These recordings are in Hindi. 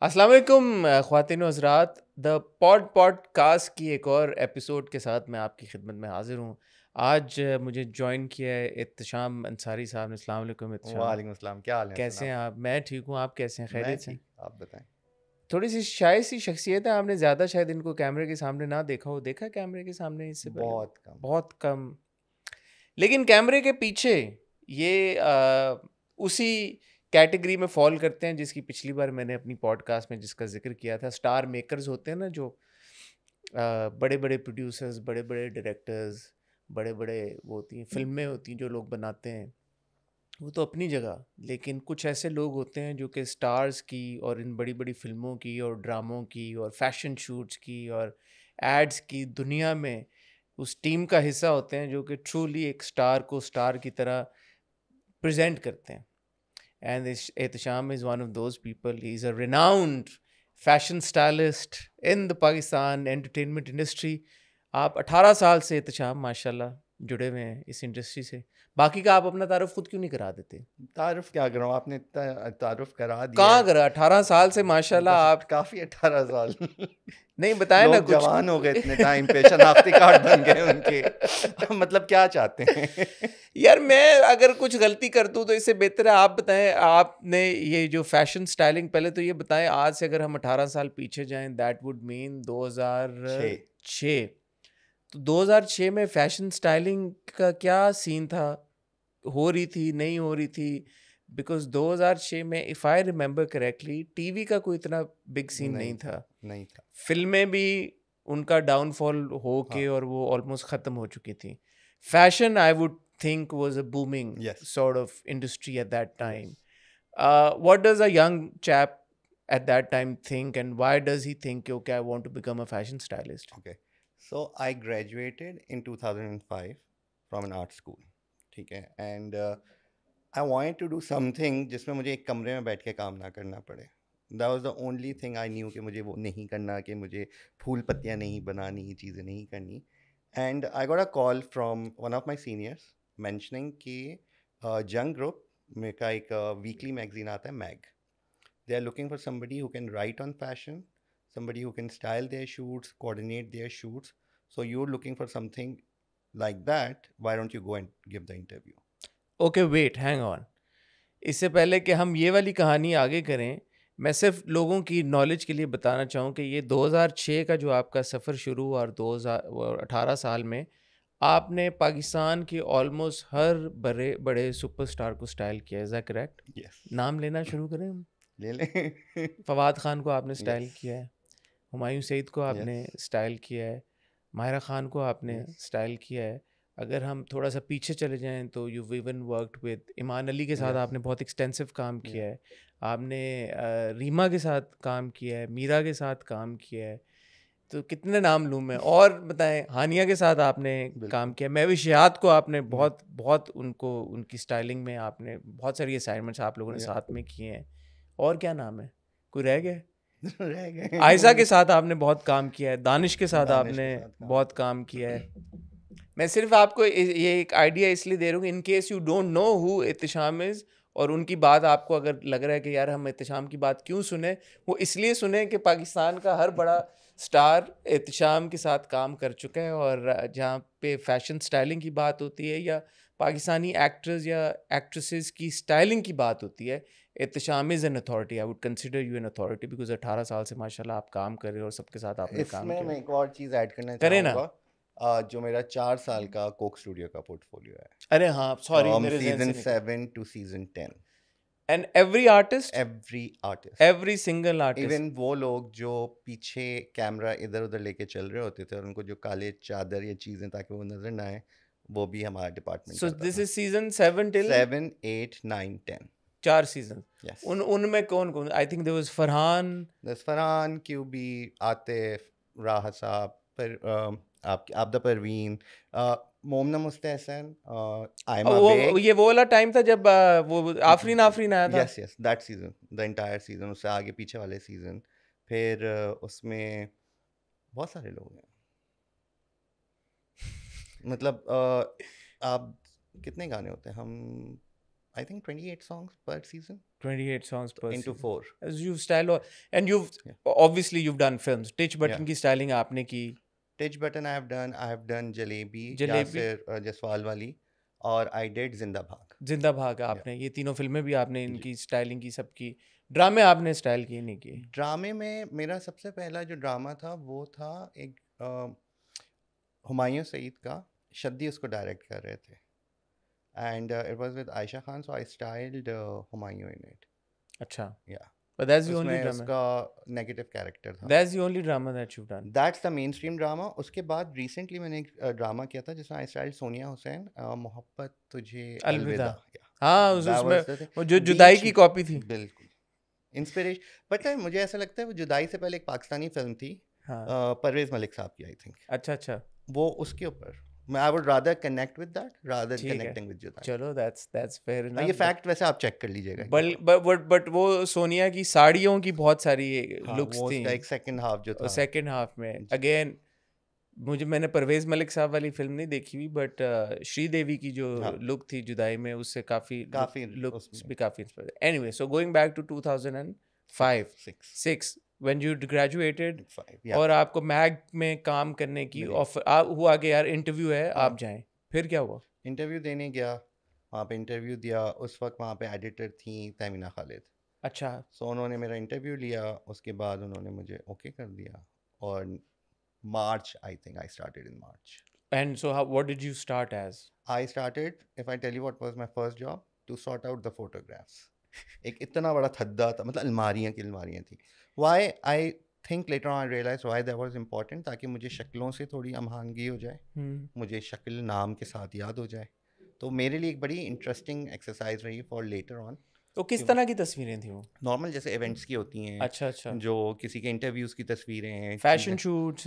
अस्सलाम वालेकुम ख्वातीन व हज़रात, द पॉडकास्ट की एक और एपिसोड के साथ मैं आपकी खिदमत में हाजिर हूँ। आज मुझे जॉइन किया है इत्तिशाम अंसारी साहब ने। अस्सलाम वालेकुम इत्तिशाम, वालेकुम अस्सलाम। क्या हाल है कैसे हैं आप? मैं ठीक हूँ, आप कैसे हैं? मैं खैरियत से? ठीक, आप बताएं। थोड़ी सी शाय सी शख्सियत है, आपने ज़्यादा शायद इनको कैमरे के सामने ना देखा हो। देखा कैमरे के सामने इससे पहले? बहुत कम। बहुत कम। लेकिन कैमरे के पीछे ये उसी कैटेगरी में फॉल करते हैं जिसकी पिछली बार मैंने अपनी पॉडकास्ट में जिसका जिक्र किया था। स्टार मेकर्स होते हैं ना, जो बड़े बड़े प्रोड्यूसर्स, बड़े बड़े डायरेक्टर्स, बड़े बड़े वो होती हैं फिल्में होती हैं जो लोग बनाते हैं, वो तो अपनी जगह। लेकिन कुछ ऐसे लोग होते हैं जो कि स्टार्स की और इन बड़ी बड़ी फिल्मों की और ड्रामों की और फैशन शूट्स की और एड्स की दुनिया में उस टीम का हिस्सा होते हैं जो कि ट्रूली एक स्टार को स्टार की तरह प्रेजेंट करते हैं। And Ehtesham is one of those people. He is a renowned fashion stylist in the Pakistan entertainment industry. आप 18 साल से एहतशाम माशाल्लाह जुड़े हुए हैं इस इंडस्ट्री से। बाकी का आप अपना तारुफ खुद क्यों नहीं करा देते? तारुफ क्या करूँ, आपने इतना तारुफ करा दिया कहाँ है। करा? 18 साल से माशाल्लाह बस आप। काफ़ी 18 साल नहीं बताए ना लोग कुछ। जवान हो गए इतने टाइम पे, शनाख्ती कार्ड बन गए उनके। मतलब क्या चाहते हैं? यार मैं अगर कुछ गलती कर दूं तो इससे बेहतर है आप बताएं। आपने ये जो फैशन स्टाइलिंग, पहले तो ये बताएं, आज से अगर हम 18 साल पीछे जाएं, दैट वुड मीन 2006। तो 2006 में फैशन स्टाइलिंग का क्या सीन था? हो रही थी, नहीं हो रही थी? बिकॉज 2006 में if I remember correctly TV का कोई इतना बिग सीन नहीं था। नहीं था। फिल्में भी उनका डाउनफॉल हो के हाँ, और वो ऑलमोस्ट ख़त्म हो चुकी थी। Fashion I would think was a booming yes sort of industry at that time. Yes. What does a young chap at that time think, and why does he think, okay, I want to become a fashion stylist? Okay, so I graduated in 2005 from an art school, ठीक है। And I wanted to do something जिसमें मुझे एक कमरे में बैठ के काम ना करना पड़े। That was the only thing I knew कि मुझे वो नहीं करना, कि मुझे फूल पत्तियाँ नहीं बनानी, ये चीज़ें नहीं करनी। And I got a call from one of my seniors mentioning कि जंग ग्रुप में का एक वीकली मैगजीन आता है, mag. They are looking for somebody who can write on fashion, somebody who can style their shoots, coordinate their shoots. So you're looking for something like that. Why don't you go and give the interview? Okay, wait, hang on. इससे पहले कि हम ये वाली कहानी आगे करें, मैं सिर्फ लोगों की नॉलेज के लिए बताना चाहूँ कि ये 2006 का जो आपका सफ़र शुरू हुआ और 2018 साल में आपने पाकिस्तान के ऑलमोस्ट हर बड़े बड़े सुपरस्टार को स्टाइल किया। Is that correct? Yes. नाम लेना शुरू करें हम। ले लें। फवाद खान को आपने Yes. स्टाइल किया है, हुमायूं सईद को आपने Yes. स्टाइल किया है, माहिरा खान को आपने Yes. स्टाइल किया है। अगर हम थोड़ा सा पीछे चले जाएं तो यू इवन वर्कड विद ईमान अली के साथ Yes. आपने बहुत एक्सटेंसिव काम किया Yeah. है। आपने रीमा के साथ काम किया है, मीरा के साथ काम किया है। तो कितने नाम लूँ मैं? और बताएं, हानिया के साथ आपने काम बिल्कुल। किया, महविश याद को आपने Yeah. बहुत बहुत उनको उनकी स्टाइलिंग में आपने बहुत सारी असाइनमेंट्स आप लोगों ने Yeah. साथ में किए हैं। और क्या नाम है? कोई रह गया? रह गए। आयशा के साथ आपने बहुत काम किया है, दानिश के साथ दानिश आपने के साथ काम बहुत काम किया है। मैं सिर्फ आपको ये एक आइडिया इसलिए दे रहा हूँ in case you don't know who Ehtesham is, और उनकी बात आपको अगर लग रहा है कि यार हम एहतशाम की बात क्यों सुने, वो इसलिए सुने कि पाकिस्तान का हर बड़ा स्टार एहतशाम के साथ काम कर चुका है। और जहाँ पे फैशन स्टाइलिंग की बात होती है या पाकिस्तानी एक्टर्स या एक्ट्रेसेस की स्टाइलिंग की बात होती है, Ehtesham is an authority. I would consider you an authority because 18 साल से माशाल्लाह आप काम कर रहे हो और सबके साथ आपने काम इसमें किया। मैं एक और चीज़ ऐड करना करें ना? चाहूँगा। जो मेरा 4 साल का कोक स्टूडियो का पोर्टफोलियो है, अरे हाँ, सॉरी, फ्रॉम मेरे जहन से सीजन निकल। 7 to season 10। And every artist, every artist, every single artist. Even वो लोग जो पीछे कैमरा इधर उधर लेके चल रहे होते थे और उनको जो काले चादर या चीज़ें ताकि वो नजर ना आए, वो भी हमारा डिपार्टमेंट सो करता दिस था। Is season 7 till 7, 8, 9, 10। 4 सीजन। यस। उनमें कौन कौन? I think there was Farhan. दस फरहान, क्यूबी, आतिफ, राहा साहब, पर आपदा परवीन, मोमना मुस्तहसन, आयमा वो बेग। ये वो वाला टाइम था जब वो आफरीन आफरीन आया था। Yes yes, that season, the entire season, उससे आगे पीछे वाले सीजन। फिर उसमें बहुत सारे लोग हैं। मतलब आप कितने गाने होते हैं हम? I think 28 songs per season 28 songs per into season. 4. As you've style and you've Yeah. obviously you've done films. Titch Button Yeah. की styling आपने की. Titch Button I have done Jalebi, jalebi, Yasir Jaswal wali, और I did Zinda Bhag. जिंदा भाग Yeah. आपने, ये तीनों फिल्में भी आपने जी। इनकी स्टाइलिंग की, सबकी. ड्रामे आपने स्टाइल की नहीं की? ड्रामे में मेरा सबसे पहला जो ड्रामा था वो था एक हुमायूं सईद का, शद्दी उसको डायरेक्ट कर रहे थे, and it was with Ayesha Khan, so I styled Humayun in it. अच्छा. या But that's the only उसमें drama. उसका नेगेटिव कैरेक्टर था. That's the only drama that you've done. That's the main stream drama. उसके बाद रिसेंटली मैंने एक ड्रामा किया था जिसमें आई स्टाइल्ड सोनिया हुसैन, मोहब्बत तुझे अलविदा. अलविदा. हाँ, That उसमें was the thing. वो जो जुदाई बीच की कॉपी थी. बिल्कुल इंस्पिरेशन. पता है मुझे ऐसा लगता है वो जुदाई से पहले एक पाकिस्तानी फिल्म थी, हाँ. परवेज मलिक साहब की, आई थिंक. अच्छा अच्छा. वो उसके ऊपर मैं I would rather connect with that rather ठीक है. कनेक्टिंग विद जुदाई. चलो, that's fair ये enough. फैक्ट वैसे आप चेक कर लीजिएगा. बट वो सोनिया की साड़ियों की बहुत सारी हाँ, लुक्स वो थी. उसका एक सेकंड हाफ जो था. सेकंड हाफ में जी. अगेन मैंने परवेज मलिक साहब वाली फिल्म नहीं देखी हुई, बट श्रीदेवी की जो हाँ. लुक थी जुदाई में, उससे काफी लुक्स उसमें भी काफी inspire. Anyway, so going back to 2005 6 when you graduated 5. या और आपको मैग में काम करने की मिली. ऑफर हुआ कि यार इंटरव्यू है, हाँ. आप जाएं. फिर क्या हुआ? इंटरव्यू देने गया, वहाँ पे इंटरव्यू दिया. उस वक्त वहाँ पे एडिटर थी तहमीना खालिद. अच्छा. सो उन्होंने मेरा इंटरव्यू लिया, उसके बाद उन्होंने मुझे ओके कर दिया, और March I think I started in March. And so what did you start as? I started, if I tell you what was my first job, to sort out the photographs. एक इतना बड़ा थद्दा था, मतलब अलमारियाँ की अलमारियाँ थी. Why I think later on I realized why that was important, ताकि मुझे शक्लों से थोड़ी अमहानगी हो जाए, मुझे शक्ल नाम के साथ याद हो जाए. तो मेरे लिए एक बड़ी इंटरेस्टिंग एक्सरसाइज रही फॉर लेटर ऑन. तो किस तरह की तस्वीरें थी वो? नॉर्मल जैसे इवेंट्स की होती हैं. अच्छा अच्छा. जो किसी के इंटरव्यूज की तस्वीरें हैं, फैशन शूट्स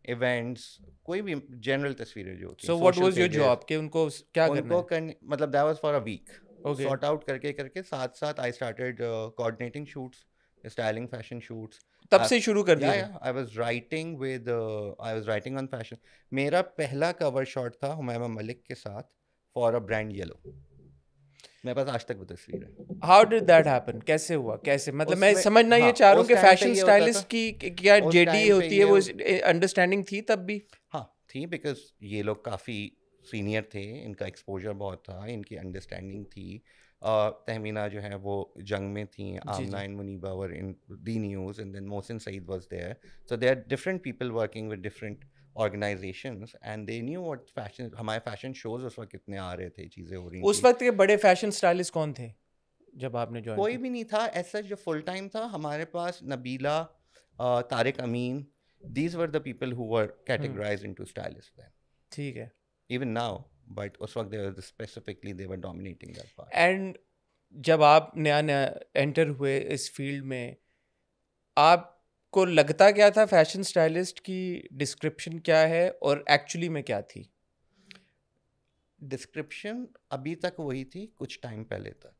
इवेंट्स, कोई भी जनरल तस्वीरें जो होती हैं. So what was your job कि उनको क्या करना है? करने, मतलब that was for a week. Okay. Sort out करके साथ साथ I started coordinating shoots, styling fashion shoots. तब से शुरू कर दिया? I was writing on fashion. मेरा पहला कवर शॉट था हुमायूं मलिक के साथ फॉर अ ब्रांड येलो. मेरे पास आज तक वो तस्वीर है. How did that happen? कैसे हुआ? कैसे, मतलब मैं उसमें समझना ये हाँ, चाह रहा हूँ उस कि टाइम पे फैशन ये होता स्टाइलिस्ट था, की क्या उस जेडी टाइम पे होती है, ये वो अंडरस्टैंडिंग थी तब भी? हाँ थी, बिकॉज ये लोग काफ़ी सीनियर थे, इनका एक्सपोजर बहुत था, इनकी अंडरस्टैंडिंग थी. तहमीना जो है वो जंग में थी, Amna and Muniba were in the news, and then Mohsin Saeed was there. So there are different people working with different organizations, and they knew what fashion. हमारे फैशन शोज उस वक्त कितने आ रहे थे, चीज़ें हो रही थी. उस वक्त के बड़े फैशन स्टाइलिस्ट कौन थे जब आपने ज्वाइन कोई भी नहीं था ऐसा जो फुल टाइम था. हमारे पास नबीला, तारिक अमीन, these were the people who were categorized into stylists then. ठीक है. Even now, but उस वक्त specifically they were dominating that part. And जब आप नया एंटर हुए इस फील्ड में, आपको लगता क्या था फैशन स्टाइलिस्ट की डिस्क्रिप्शन क्या है और एक्चुअली में क्या थी? डिस्क्रिप्शन अभी तक वही थी कुछ टाइम पहले तक,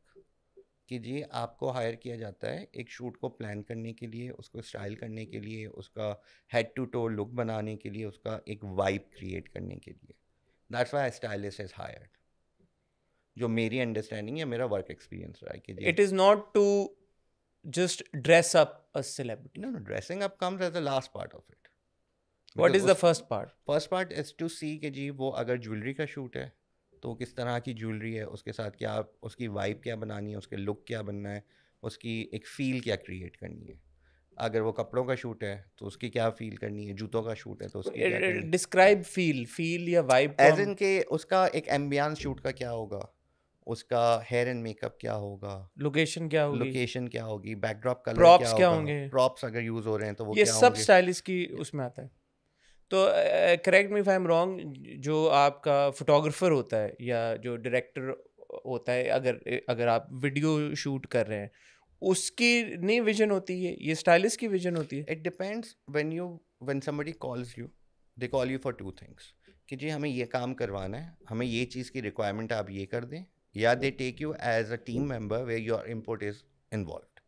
कि जी आपको हायर किया जाता है एक शूट को प्लान करने के लिए, उसको स्टाइल करने के लिए, उसका हेड टू टो लुक बनाने के लिए, उसका एक वाइब क्रिएट करने के लिए. That's why stylist is hired. जो मेरी अंडरस्टैंडिंग है, मेरा वर्क एक्सपीरियंस रहा है कि it is not to just dress up a celebrity. No dressing up comes as the last part of it. What is the first part? First part is to see कि जी वो अगर ज्वेलरी का शूट है तो किस तरह की ज्वेलरी है, उसके साथ क्या, उसकी वाइब क्या बनानी है, उसके लुक क्या बनना है, उसकी एक फ़ील क्या क्रिएट करनी है. अगर वो कपड़ों का शूट है तो उसकी क्या फील करनी है, जूतों का शूट है तो उसकी क्या करनी है. डिस्क्राइब फील या वाइब एज इन के उसका एक एम्बियंस शूट का क्या होगा, उसका हेयर एंड मेकअप क्या होगा, लोकेशन क्या होगी, बैकड्रॉप कलर प्रॉप्स क्या होंगे, प्रॉप्स अगर यूज हो रहे हैं तो वो ये क्या सब होंगे. स्टाइलिस्ट की उसमें आता है. तो correct me if I am wrong, जो आपका फोटोग्राफर होता है या जो डायरेक्टर होता है, अगर आप वीडियो शूट कर रहे हैं, उसकी नहीं विजन होती है, ये स्टाइलिस्ट की विजन होती है. It depends. When somebody calls you, they call you for two things, कि जी हमें ये काम करवाना है, हमें ये चीज़ की रिक्वायरमेंट है, आप ये कर दें, या they take you as a team member where your input is involved.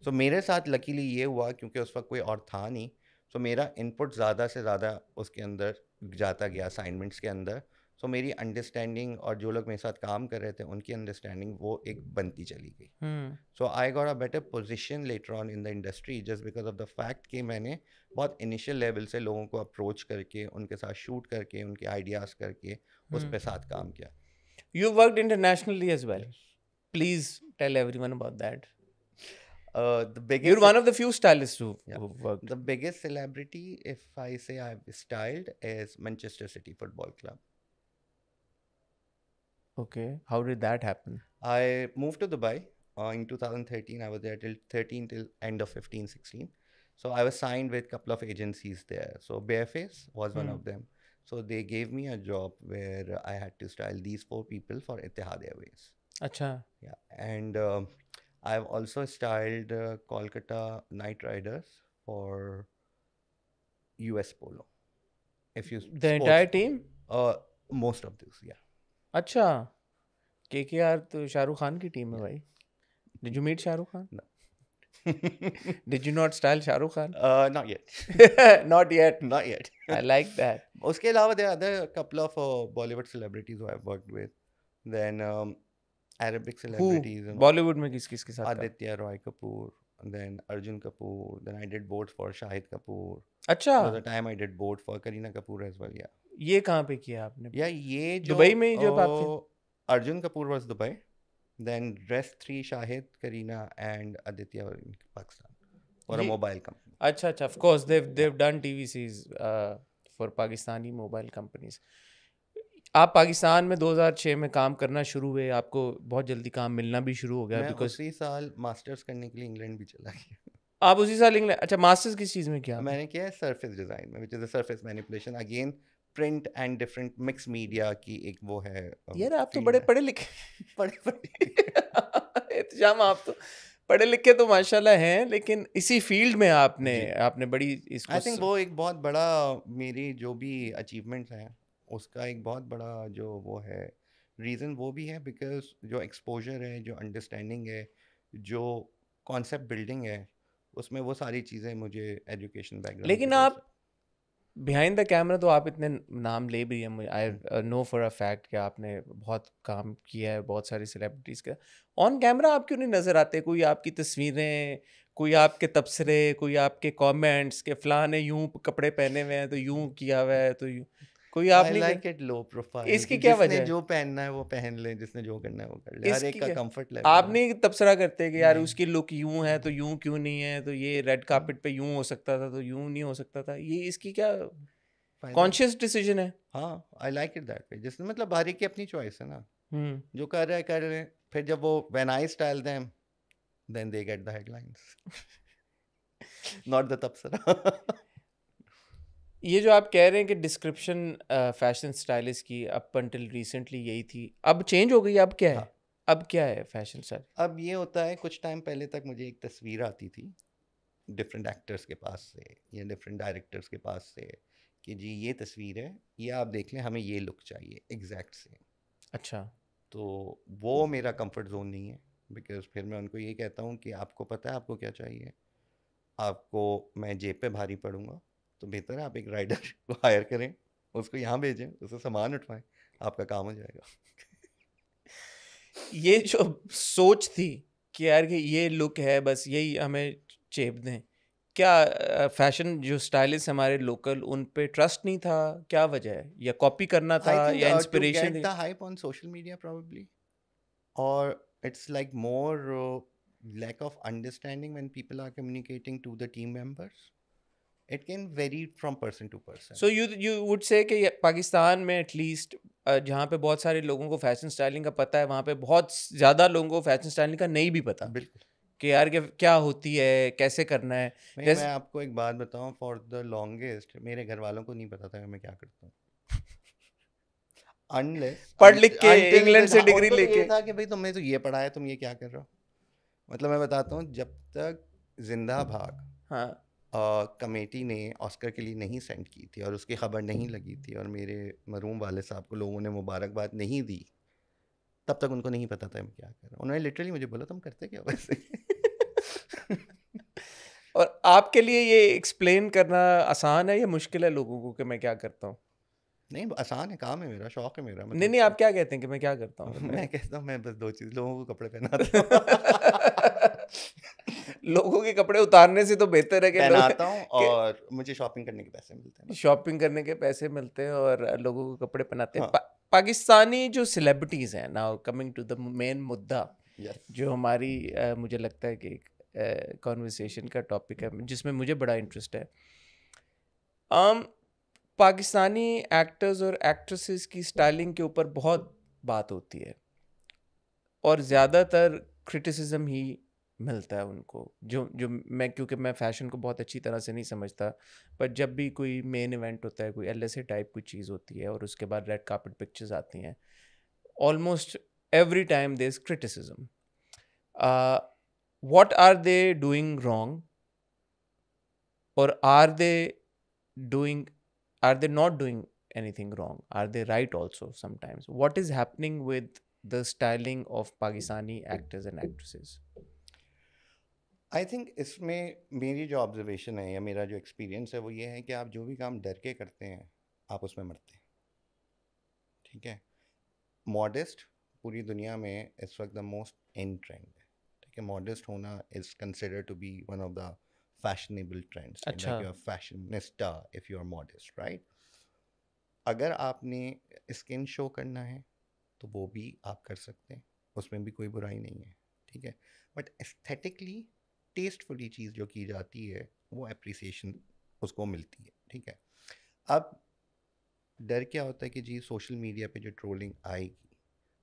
So मेरे साथ लकीली ये हुआ क्योंकि उस वक्त कोई और था नहीं, सो मेरा इनपुट ज़्यादा से ज़्यादा उसके अंदर जाता गया, असाइनमेंट्स के अंदर. सो मेरी अंडरस्टैंडिंग और जो लोग मेरे साथ काम कर रहे थे उनकी अंडरस्टैंडिंग वो एक बनती चली गई. So I got a better position later on in the industry just because of the fact कि मैंने बहुत इनिशियल लेवल से लोगों को अप्रोच करके उनके साथ शूट करके उनके आइडियाज़ करके उस पे साथ काम किया. You worked internationally as well. Please tell everyone about that. The biggest You're one of the few stylists who worked. The biggest celebrity, if I say I've styled, is Manchester City Football Club. Okay. How did that happen? I moved to Dubai in 2013. I was there till 13 till end of 15-16. So I was signed with a couple of agencies there. So Bareface was one of them. So they gave me a job where I had to style these 4 people for Etihad Airways. Acha. Yeah, and I've also styled Kolkata Knight Riders for US Polo. If you The entire team? Most of those, yeah. अच्छा. KKR तो शाहरुख खान की टीम है भाई. Did you meet Shahrukh Khan? No. Did you not style Shahrukh Khan? Not yet. Not yet. Not yet. I like that. उसके अलावा there are other couple of Bollywood celebrities who I've worked with. Then Arabic celebrities. Who? Bollywood में किस-किस के साथ? Aditya Roy Kapoor. Then Arjun Kapoor. Then I did boards for Shahid Kapoor. अच्छा. There was a time I did board for Kareena Kapoor as well. Yeah. ये कहाँ पे किया आपने? Yeah, ये जो दुबई में ही जब आप थे? Arjun Kapoor was Dubai. Then rest 3 Shahid, Kareena and Aditya were in Pakistan for a mobile company. अच्छा. Of course they've done TVCs for Pakistani mobile companies. आप पाकिस्तान में 2006 में काम करना शुरू हुए, आपको बहुत जल्दी काम मिलना भी शुरू हो गया. मैं उसी साल मास्टर्स करने के लिए इंग्लैंड भी चला गया. आप उसी साल इंग्लैंड? अच्छा, मास्टर्स किस चीज़ में किया? मैंने किया है सरफेस डिज़ाइन में, which is a surface manipulation. Again print and different mix media की एक वो है. यार आप तो बड़े पढ़े लिखे पढ़े इत्तिशाम, आप तो पढ़े लिखे तो माशाल्लाह हैं, लेकिन इसी फील्ड में आपने बड़ी इसको. आई थिंक वो एक बहुत बड़ा मेरी जो भी अचीवमेंट्स हैं उसका एक बहुत बड़ा जो वो है रीज़न वो भी है बिकॉज जो एक्सपोजर है, जो अंडरस्टैंडिंग है, जो कॉन्सेप्ट बिल्डिंग है, उसमें वो सारी चीज़ें मुझे एजुकेशन बैकग्राउंड. लेकिन आप बिहाइंड द कैमरा तो आप इतने नाम ले भी हैं. I know for a fact कि आपने बहुत काम किया है बहुत सारी सेलिब्रिटीज़ का. ऑन कैमरा आप क्यों नहीं नज़र आते? कोई आपकी तस्वीरें, कोई आपके तबसरे, कोई आपके कमेंट्स के फलां ने यूं कपड़े पहने हुए हैं तो यूं किया हुआ है, तो कोई आप नहीं लाइक इट लो प्रोफाइल. इसकी क्या वजह है? जो पहनना है वो पहन ले, जिसने जो करना है वो कर ले. हर एक का कंफर्ट लेवल. आप नहीं तबसरा करते कि यार उसकी लुक यूं है तो यूं क्यों नहीं है, तो ये रेड कार्पेट पे यूं हो सकता था तो यूं नहीं हो सकता था? ये इसकी क्या कॉन्शियस डिसीजन है? हाँ, I like it that way. जिसने मतलब हर एक की अपनी चॉइस है ना. जो कर रहे कर रहे. फिर जब वो when I style them then they get the headlines, not the तबसरा. ये जो आप कह रहे हैं कि डिस्क्रिप्शन फैशन स्टाइलिस्ट की अप अंटिल रिसेंटली यही थी, अब चेंज हो गई. अब क्या है? हाँ. अब क्या है फैशन स्टाइल? अब ये होता है, कुछ टाइम पहले तक मुझे एक तस्वीर आती थी डिफरेंट एक्टर्स के पास से या डिफरेंट डायरेक्टर्स के पास से कि जी ये तस्वीर है, ये आप देख लें, हमें ये लुक चाहिए एग्जैक्ट से. अच्छा. तो वो मेरा कंफर्ट जोन नहीं है बिकॉज फिर मैं उनको ये कहता हूँ कि आपको पता है आपको क्या चाहिए. आपको मैं जेब पे भारी पड़ूंगा तो बेहतर है आप एक राइडर को हायर करें, उसको यहाँ भेजें, उससे सामान उठवाएं, आपका काम हो जाएगा. ये जो सोच थी कि यार कि ये लुक है बस यही हमें चेप दें, क्या फैशन जो स्टाइलिस्ट हमारे लोकल उन पे ट्रस्ट नहीं था? क्या वजह है? या कॉपी करना था या इंस्पिरेशन थी? The hype on social media probably, और it's like more lack of understanding when people are communicating to the team members. It can vary from person to person. So you would say कि पाकिस्तान में एटलीस्ट जहाँ पे बहुत सारे लोगों को फैशन स्टाइलिंग का पता है, वहाँ पे बहुत ज़्यादा लोगों को फैशन स्टाइलिंग का नहीं भी पता. बिल्कुल. कि यार क्या होती है, कैसे करना है. मैं आपको एक बात बताऊँ, फॉर द लॉन्गेस्ट मेरे घर वालों को नहीं पता था मैं क्या करता हूँ. अनलेस पढ़ लिख के इंग्लैंड से डिग्री लेके था कि भाई तुमने तो ये पढ़ा है, तुम ये क्या कर रहे हो. मतलब मैं बताता हूँ, जब तक जिंदा भाग कमेटी ने ऑस्कर के लिए नहीं सेंड की थी और उसकी खबर नहीं लगी थी और मेरे मरूम वाले साहब को लोगों ने मुबारकबाद नहीं दी, तब तक उनको नहीं पता था मैं क्या कर रहा हूँ. उन्होंने लिटरली मुझे बोला तुम करते क्या वैसे. और आपके लिए ये एक्सप्लेन करना आसान है या मुश्किल है लोगों को कि मैं क्या करता हूँ? नहीं आसान है, काम है मेरा, शौक है मेरा, नहीं मतलब नहीं, आप क्या कहते हैं कि मैं क्या करता हूँ मैं कहता हूँ मैं बस 2 चीज़, लोगों को कपड़े पहनाता हूँ। लोगों के कपड़े उतारने से तो बेहतर है कि लोग पहनाता हूँ कि और मुझे शॉपिंग करने के पैसे मिलते हैं बस। शॉपिंग करने के पैसे मिलते हैं और लोगों को कपड़े पहनाते हैं। हाँ, पाकिस्तानी जो सेलिब्रिटीज़ हैं, now coming to the main मुद्दा, यस। जो हमारी मुझे लगता है कि कॉन्वर्सेशन का टॉपिक है जिसमें मुझे बड़ा इंटरेस्ट है। um, पाकिस्तानी एक्टर्स और एक्ट्रेसेस की स्टाइलिंग के ऊपर बहुत बात होती है और ज़्यादातर क्रिटिसिज्म ही मिलता है उनको, जो जो मैं, क्योंकि मैं फ़ैशन को बहुत अच्छी तरह से नहीं समझता, पर जब भी कोई मेन इवेंट होता है, कोई एलएसए टाइप कोई चीज़ होती है और उसके बाद रेड कार्पेट पिक्चर्स आती हैं, almost every time there is criticism. What are they doing wrong, और doing are they not doing anything wrong? Are they right also sometimes? What is happening with the styling of Pakistani actors and actresses? I think इसमें मेरी जो ऑब्जर्वेशन है या मेरा जो एक्सपीरियंस है वो ये है कि आप जो भी काम डर के करते हैं, आप उसमें मरते हैं, ठीक है? मॉडेस्ट पूरी दुनिया में इस वक्त द मोस्ट इन ट्रेंड है, ठीक है? मॉडेस्ट होना is considered to be one of the fashionable trends, अच्छा। Like you are fashionista if you are modest, right? अगर आपने स्किन शो करना है तो वो भी आप कर सकते हैं, उसमें भी कोई बुराई नहीं है, ठीक है? बट एस्थेटिकली टेस्टफुली चीज़ जो की जाती है वो अप्रिसिएशन उसको मिलती है, ठीक है? अब डर क्या होता है कि जी सोशल मीडिया पे जो ट्रोलिंग आएगी,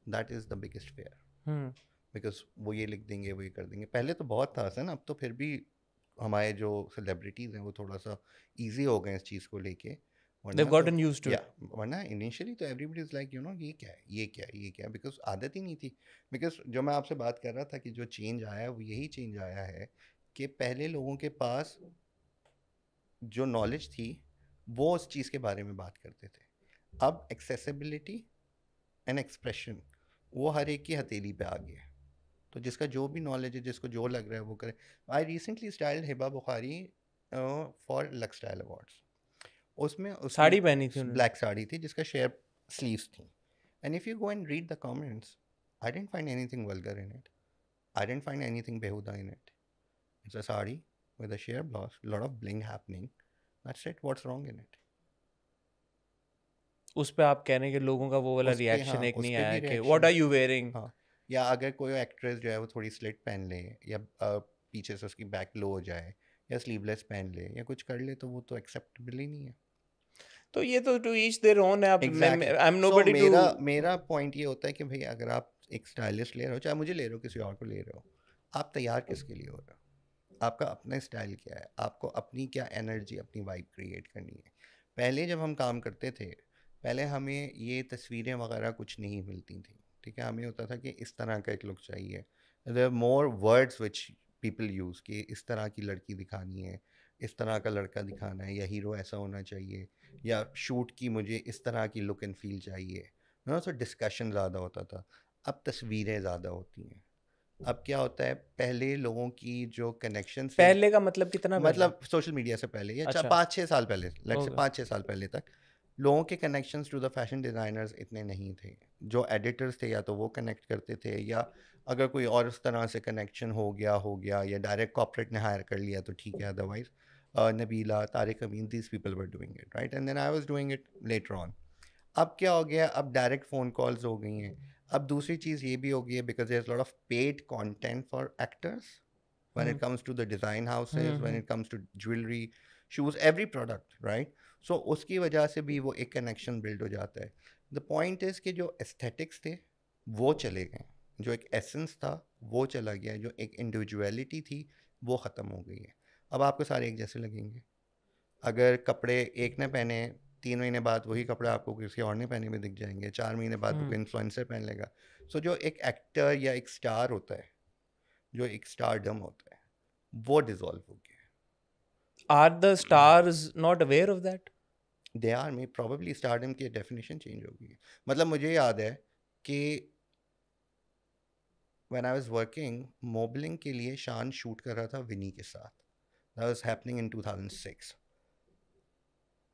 that is the biggest fear, hmm. Because वो ये लिख देंगे, वो ये कर देंगे। पहले तो बहुत था ऐसा ना, अब तो फिर भी हमारे जो सेलिब्रिटीज़ हैं वो थोड़ा सा ईजी हो गए इस चीज़ को लेके, They've वरना तो gotten used to या it. वरना इनिशियली तो एवरीबडी इज़ लाइक ये क्या है, ये क्या है, ये क्या है, बिकॉज आदत ही नहीं थी। बिकॉज जो मैं आपसे बात कर रहा था कि जो चेंज आया है वो यही चेंज आया है कि पहले लोगों के पास जो नॉलेज थी वो उस चीज़ के बारे में बात करते थे। अब एक्सेसिबिलिटी एंड एक्सप्रेशन वो हर एक की हथेली पे आ गया है, तो जिसका जो भी नॉलेज है, जिसको जो लग रहा है वो करे। I recently styled Hiba Bukhari for lux style awards, उसमें उसने साड़ी पहनी थी उन्होंने। ब्लैक साड़ी थी जिसका शेप स्लीव्स थी, and if you go and read the comments, I didn't find anything vulgar in it, I didn't find anything बेहुदा in it. It's a sari with a sheer blouse, lot of bling happening. That's it. What's wrong in it? उस पे आप कहने के लोगों का वो वाला उस पे रिएक्शन हाँ, एक उस नहीं पे आया भी कि what reaction, are you wearing? हाँ। या अगर कोई एक्ट्रेस जो है वो थोड़ी स्लिट पहन ले, या पीछे से उसकी बैक लो हो जाए, या स्लीवलेस पहन ले, या कुछ कर ले, तो वो तो एक्सेप्टेबल ही नहीं है। तो ये तो टू ईच देयर ओन है। आप exactly I am so nobody to. मेरा पॉइंट ये होता है कि भाई अगर आप एक स्टाइलिस्ट ले रहे हो, चाहे मुझे ले रहे हो, किसी और को ले रहे हो, आप तैयार किसके लिए हो रहे हो? आपका अपना स्टाइल क्या है? आपको अपनी क्या एनर्जी, अपनी वाइब क्रिएट करनी है? पहले जब हम काम करते थे, पहले हमें ये तस्वीरें वगैरह कुछ नहीं मिलती थी, ठीक है? हमें होता था कि इस तरह का एक लुक चाहिए, there more words which people use, कि इस तरह की लड़की दिखानी है, इस तरह का लड़का दिखाना है, या हीरो ऐसा होना चाहिए, या शूट की मुझे इस तरह की लुक एंड फील चाहिए ना। तो डिस्कशन ज़्यादा होता था, अब तस्वीरें ज़्यादा होती हैं। अब क्या होता है, पहले लोगों की जो कनेक्शन थे, पहले का मतलब कितना पहले? मतलब सोशल मीडिया से पहले, या अच्छा। 5-6 साल पहले, लेट्स से ओके। 5-6 साल पहले तक, लोगों के connections to the fashion designers इतने नहीं थे। जो एडिटर्स थे या तो वो कनेक्ट करते थे, या अगर कोई और उस तरह से कनेक्शन हो गया, या डायरेक्ट कॉर्पोरेट ने हायर कर लिया तो ठीक है, otherwise Nabila, Tariq Amin, these people were doing it, right? And then I was doing it later on. अब क्या हो गया, अब डायरेक्ट फ़ोन कॉल्स हो गई हैं। अब दूसरी चीज़ ये भी हो गई है, because there is lot of paid content for actors when it hmm. comes to the design houses, when hmm. it comes to jewelry, shoes, every product, right? So उसकी वजह से भी वो एक कनेक्शन बिल्ड हो जाता है। द पॉइंट इज़ कि जो एस्थेटिक्स थे वो चले गए, जो एक एसेंस था वो चला गया, जो एक इंडिविजुअलिटी थी वो ख़त्म हो गई है। अब आपको सारे एक जैसे लगेंगे। अगर कपड़े एक ने पहने, 3 महीने बाद वही कपड़े आपको किसी और ने पहने हुए दिख जाएंगे, 4 महीने बाद वो कोई इन्फ्लुएंसर पहन लेगा। सो जो एक एक्टर या एक स्टार होता है, जो एक स्टारडम होता है, वो डिसॉल्व हो गया। Are the stars not aware of that? They are में प्रॉबेबली स्टारडम की डेफिनेशन चेंज हो गई है। मतलब मुझे याद है कि व्हेन आई वाज वर्किंग, मोबलिंग के लिए शान शूट कर रहा था विनी के साथ, that was happening in 2006।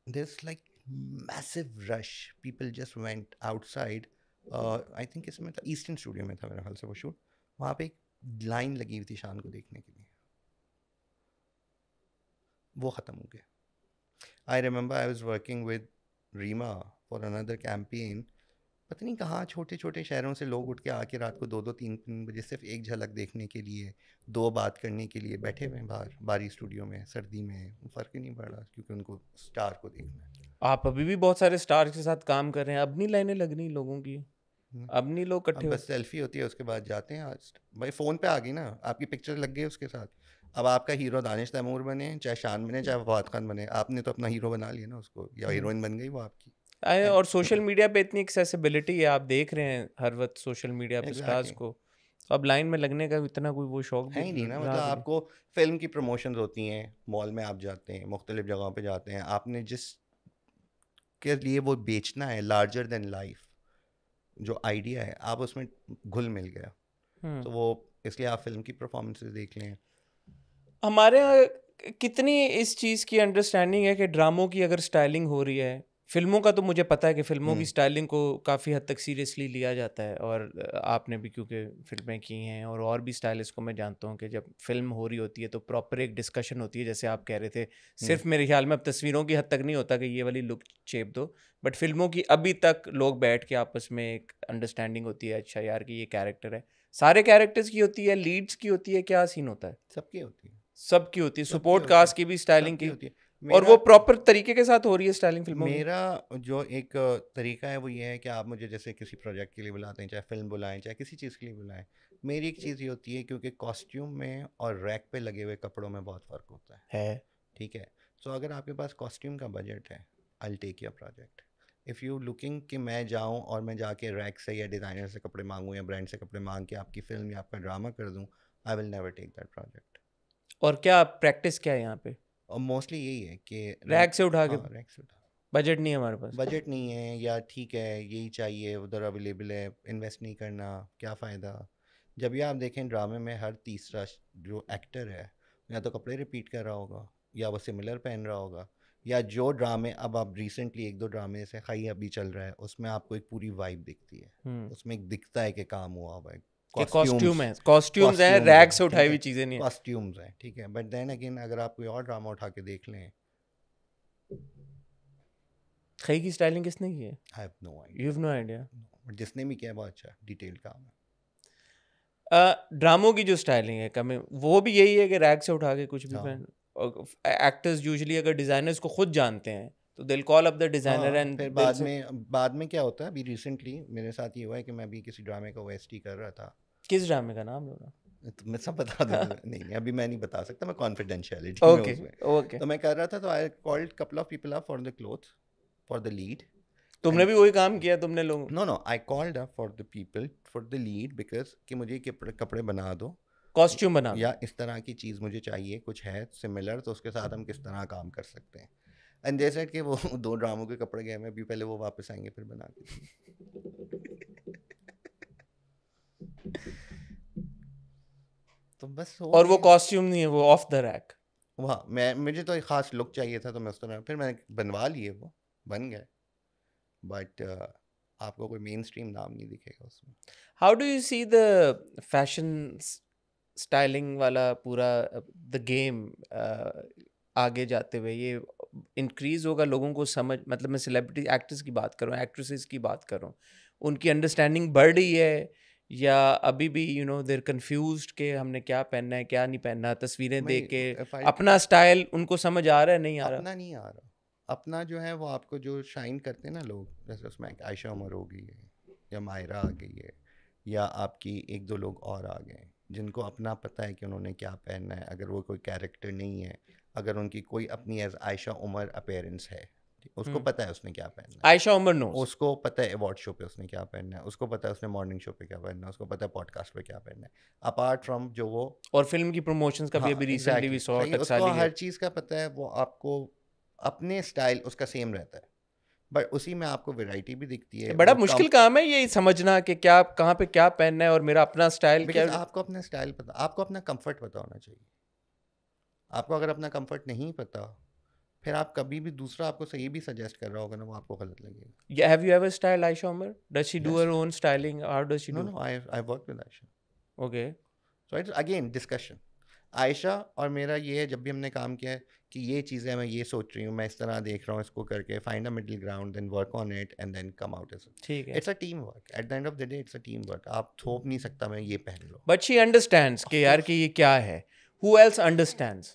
This like massive rush, people just went outside. I think इसमें था, ईस्टर्न स्टूडियो में था मेरे ख्याल से वो शूट। वहाँ पे एक लाइन लगी हुई थी शान को देखने के लिए, वो ख़त्म हो गया। I remember I was working with Reema for another campaign, पता नहीं कहाँ छोटे छोटे शहरों से लोग उठ के आके रात को 2-2 3-3 बजे सिर्फ एक झलक देखने के लिए, 2 बात करने के लिए बैठे हुए हैं बाहर बारी स्टूडियो में, सर्दी में, फ़र्क ही नहीं पड़ रहा क्योंकि उनको स्टार को देखना है। आप अभी भी बहुत सारे स्टार के साथ काम कर रहे हैं, अब नहीं लाइनें लग रही लोगों की, हम्म। अब नहीं लोग इकट्ठे अब हो। बस सेल्फी होती है, उसके बाद जाते हैं। आज भाई फ़ोन पे आ गई ना, आपकी पिक्चर लग गई उसके साथ। अब आपका हीरो दानिश तैमूर बने, चाहे शान बने, चाहे फवाद खान बने, आपने तो अपना हीरो बना लिया ना उसको, या हीरोइन बन गई वो आपकी। एंड और सोशल मीडिया पे इतनी एक्सेसिबिलिटी है, आप देख रहे हैं हर वक्त सोशल मीडिया पे स्टार्स एग्जैक्टली, को, अब लाइन में लगने का इतना कोई वो शौक भी है ही नहीं ना। रहा मतलब भी नहीं। आपको फिल्म की प्रमोशंस होती हैं, मॉल में आप जाते हैं, मुख्तलिफ जगहों पे जाते हैं, आपने जिस के लिए वो बेचना है, लार्जर देन लाइफ जो आइडिया है, आप उसमें घुल मिल गया। तो वो इसलिए आप फिल्म की परफॉर्मेंसेस देख लें। हमारे यहाँ कितनी इस चीज़ की अंडरस्टैंडिंग है कि ड्रामों की अगर स्टाइलिंग हो रही है, फिल्मों का तो मुझे पता है कि फिल्मों की स्टाइलिंग को काफ़ी हद तक सीरियसली लिया जाता है, और आपने भी क्योंकि फिल्में की हैं, और भी स्टाइलिस्ट को मैं जानता हूँ कि जब फिल्म हो रही होती है तो प्रॉपर एक डिस्कशन होती है, जैसे आप कह रहे थे। सिर्फ मेरे ख्याल में अब तस्वीरों की हद तक नहीं होता कि ये वाली लुक चेप दो, बट फिल्मों की अभी तक लोग बैठ के आपस में एक अंडरस्टैंडिंग होती है, अच्छा यार कि ये कैरेक्टर है, सारे कैरेक्टर्स की होती है, लीड्स की होती है, क्या सीन होता है? सबकी होती है, सबकी होती है, सबकी सपोर्ट होती है, कास्ट की भी स्टाइलिंग सबकी की, होती है। और वो मेरा प्रॉपर तरीके के साथ हो रही है स्टाइलिंग फिल्मों की। मेरा जो एक तरीका है वो ये है कि आप मुझे जैसे किसी प्रोजेक्ट के लिए बुलाते हैं, चाहे फिल्म बुलाएं, चाहे किसी चीज़ के लिए बुलाएं, मेरी एक चीज़ ये होती है, क्योंकि कॉस्ट्यूम में और रैक पे लगे हुए कपड़ों में बहुत फ़र्क होता है। ठीक है, सो अगर आपके पास कॉस्ट्यूम का बजट है, I will take your project. If you looking कि मैं जाऊं और मैं जाके रैक से या डिज़ाइनर से कपड़े मांगूं या ब्रांड से कपड़े मांग के आपकी फिल्म या आपका ड्रामा कर दूं, I will never take that project. और क्या प्रैक्टिस क्या है यहाँ पे? और मोस्टली यही है कि रैक से उठा के, हाँ, रैक से उठा, बजट नहीं है हमारे पास। बजट नहीं है या ठीक है यही चाहिए, उधर अवेलेबल है, इन्वेस्ट नहीं करना, क्या फ़ायदा। जब भी आप देखें ड्रामे में हर तीसरा जो एक्टर है, या तो कपड़े रिपीट कर रहा होगा, या वो सिमिलर पहन रहा होगा, या जो ड्रामे अब आप रिसेंटली 1-2 ड्रामे से खाई अभी चल रहा है, उसमें आपको एक पूरी वाइब दिखती है, उसमें एक दिखता है कि काम हुआ हुआ है। कि कॉस्ट्यूम कॉस्ट्यूम्स है, कॉस्ट्यूम्स हैं, कॉस्ट्यूम्स रैक हैं, से उठाई ठीक हुई है, चीज़ें नहीं है। कॉस्ट्यूम्स हैं, ठीक है। बट देन अगेन अगर आप कोई और ड्रामा उठा के देख लें, खई की स्टाइलिंग किसने की है? I have no you idea. Have no idea. But जिसने भी किया बहुत अच्छा डिटेल काम है। ड्रामों की जो स्टाइलिंग है कमी, वो भी यही है कि रैक से उठा के कुछ भी हाँ पहन, और एक्टर्स यूजुअली अगर डिज़ाइनर्स को खुद जानते हैं तो दिल कॉल अप द डिज़ाइनर हाँ, एंड फिर दिल से। बाद में क्या होता है, अभी रिसेंटली मेरे साथ ये हुआ है कि मैं अभी किसी ड्रामे का ओएसटी कर रहा था। किस ड्रामे का नाम लो तो मैं सब बता दूँ? नहीं नहीं, अभी मैं नहीं बता सकता, मैं कॉन्फिडेंशियलिटी में ओके उसमें। ओके। तो मैं कर रहा था, तो I called couple of people up for the clothes, for the lead. तुमने एंड भी वही काम किया, तुमने लोग। No no, I called up for the people for the lead, because कि मुझे कपड़े कपड़े बना दो, कॉस्ट्यूम बना दो। या इस तरह की चीज़ मुझे चाहिए, कुछ है सिमिलर, तो उसके साथ हम किस तरह काम कर सकते हैं। एंड दे सेड कि वो 2 ड्रामों के कपड़े गए, मैं भी पहले वो वापस आएंगे फिर बना के देंगे। तो बस हो और वो गए। कॉस्ट्यूम नहीं है, वो ऑफ द रैक। वहाँ मुझे तो एक ख़ास लुक चाहिए था, तो मैं उस तरह फिर मैंने बनवा लिए, वो बन गए। बट आपको कोई मेन स्ट्रीम नाम नहीं दिखेगा उसमें। How do you see the fashion styling वाला पूरा द गेम आगे जाते हुए? ये इंक्रीज होगा, लोगों को समझ, मतलब मैं सेलिब्रिटी एक्टर्स की बात कर रहा हूँ, एक्ट्रेसेस की बात कर रहा हूँ, उनकी अंडरस्टैंडिंग बढ़ रही है, या अभी भी देर कंफ्यूज्ड कि हमने क्या पहनना है क्या नहीं पहनना, तस्वीरें मैं देख के इफ आई अपना स्टाइल उनको समझ आ रहा है नहीं आ रहा? अपना नहीं आ रहा, अपना जो है वो आपको जो शाइन करते हैं ना लोग, जैसे उसमें एक आयशा उमर हो गई है, या मायरा आ गई है, या आपकी 1-2 लोग और आ गए जिनको अपना पता है कि उन्होंने क्या पहनना है। अगर वो कोई कैरेक्टर नहीं है, अगर उनकी कोई अपनी एज आयशा उमर अपेयरेंस है, उसको पता है उसने क्या पहनना है, आयशा उमर नोज। उसको पता है अवार्ड शो पे उसने क्या पहनना है, उसको पता है उसने मॉर्निंग शो पे क्या पहनना है, उसको पता है पॉडकास्ट पे क्या पहनना है, अपार्ट फ्रॉम जो वो। और फिल्म की प्रमोशंस का भी हाँ अभी रिसेंटली भी एग्जैक्टली, 100 सही, उसको टकसाली हर है। चीज़ का पता है, वो आपको अपने स्टाइल उसका सेम रहता है, बट उसी में आपको वैरायटी भी दिखती है, बड़ा वो मुश्किल कम। काम है ये समझना कि क्या कहाँ पे क्या पहनना है और मेरा अपना स्टाइल क्या। बिकॉज आपको अपना स्टाइल पता, आपको अपना कंफर्ट पता होना चाहिए। आपको अगर अपना कंफर्ट नहीं पता, फिर आप कभी भी दूसरा आपको सही भी सजेस्ट कर रहा होगा ना, वो आपको गलत लगेगा. Yeah, have you ever styled Aisha Umar? Does she do Yes. her own styling? How does she No, do? no, I worked with Aisha. Okay. So it's again discussion. Ayesha और मेरा ये है, जब भी हमने काम किया है कि ये चीज़ें मैं ये सोच रही हूँ, मैं इस तरह देख रहा हूँ इसको करके, find a middle ground, then work on it and then come out as ठीक है. It's a team work. At the end of the day it's a team work. आप थोप नहीं सकता मैं ये पहन लो. But she understands कि यार कि ये क्या है. Who else understands?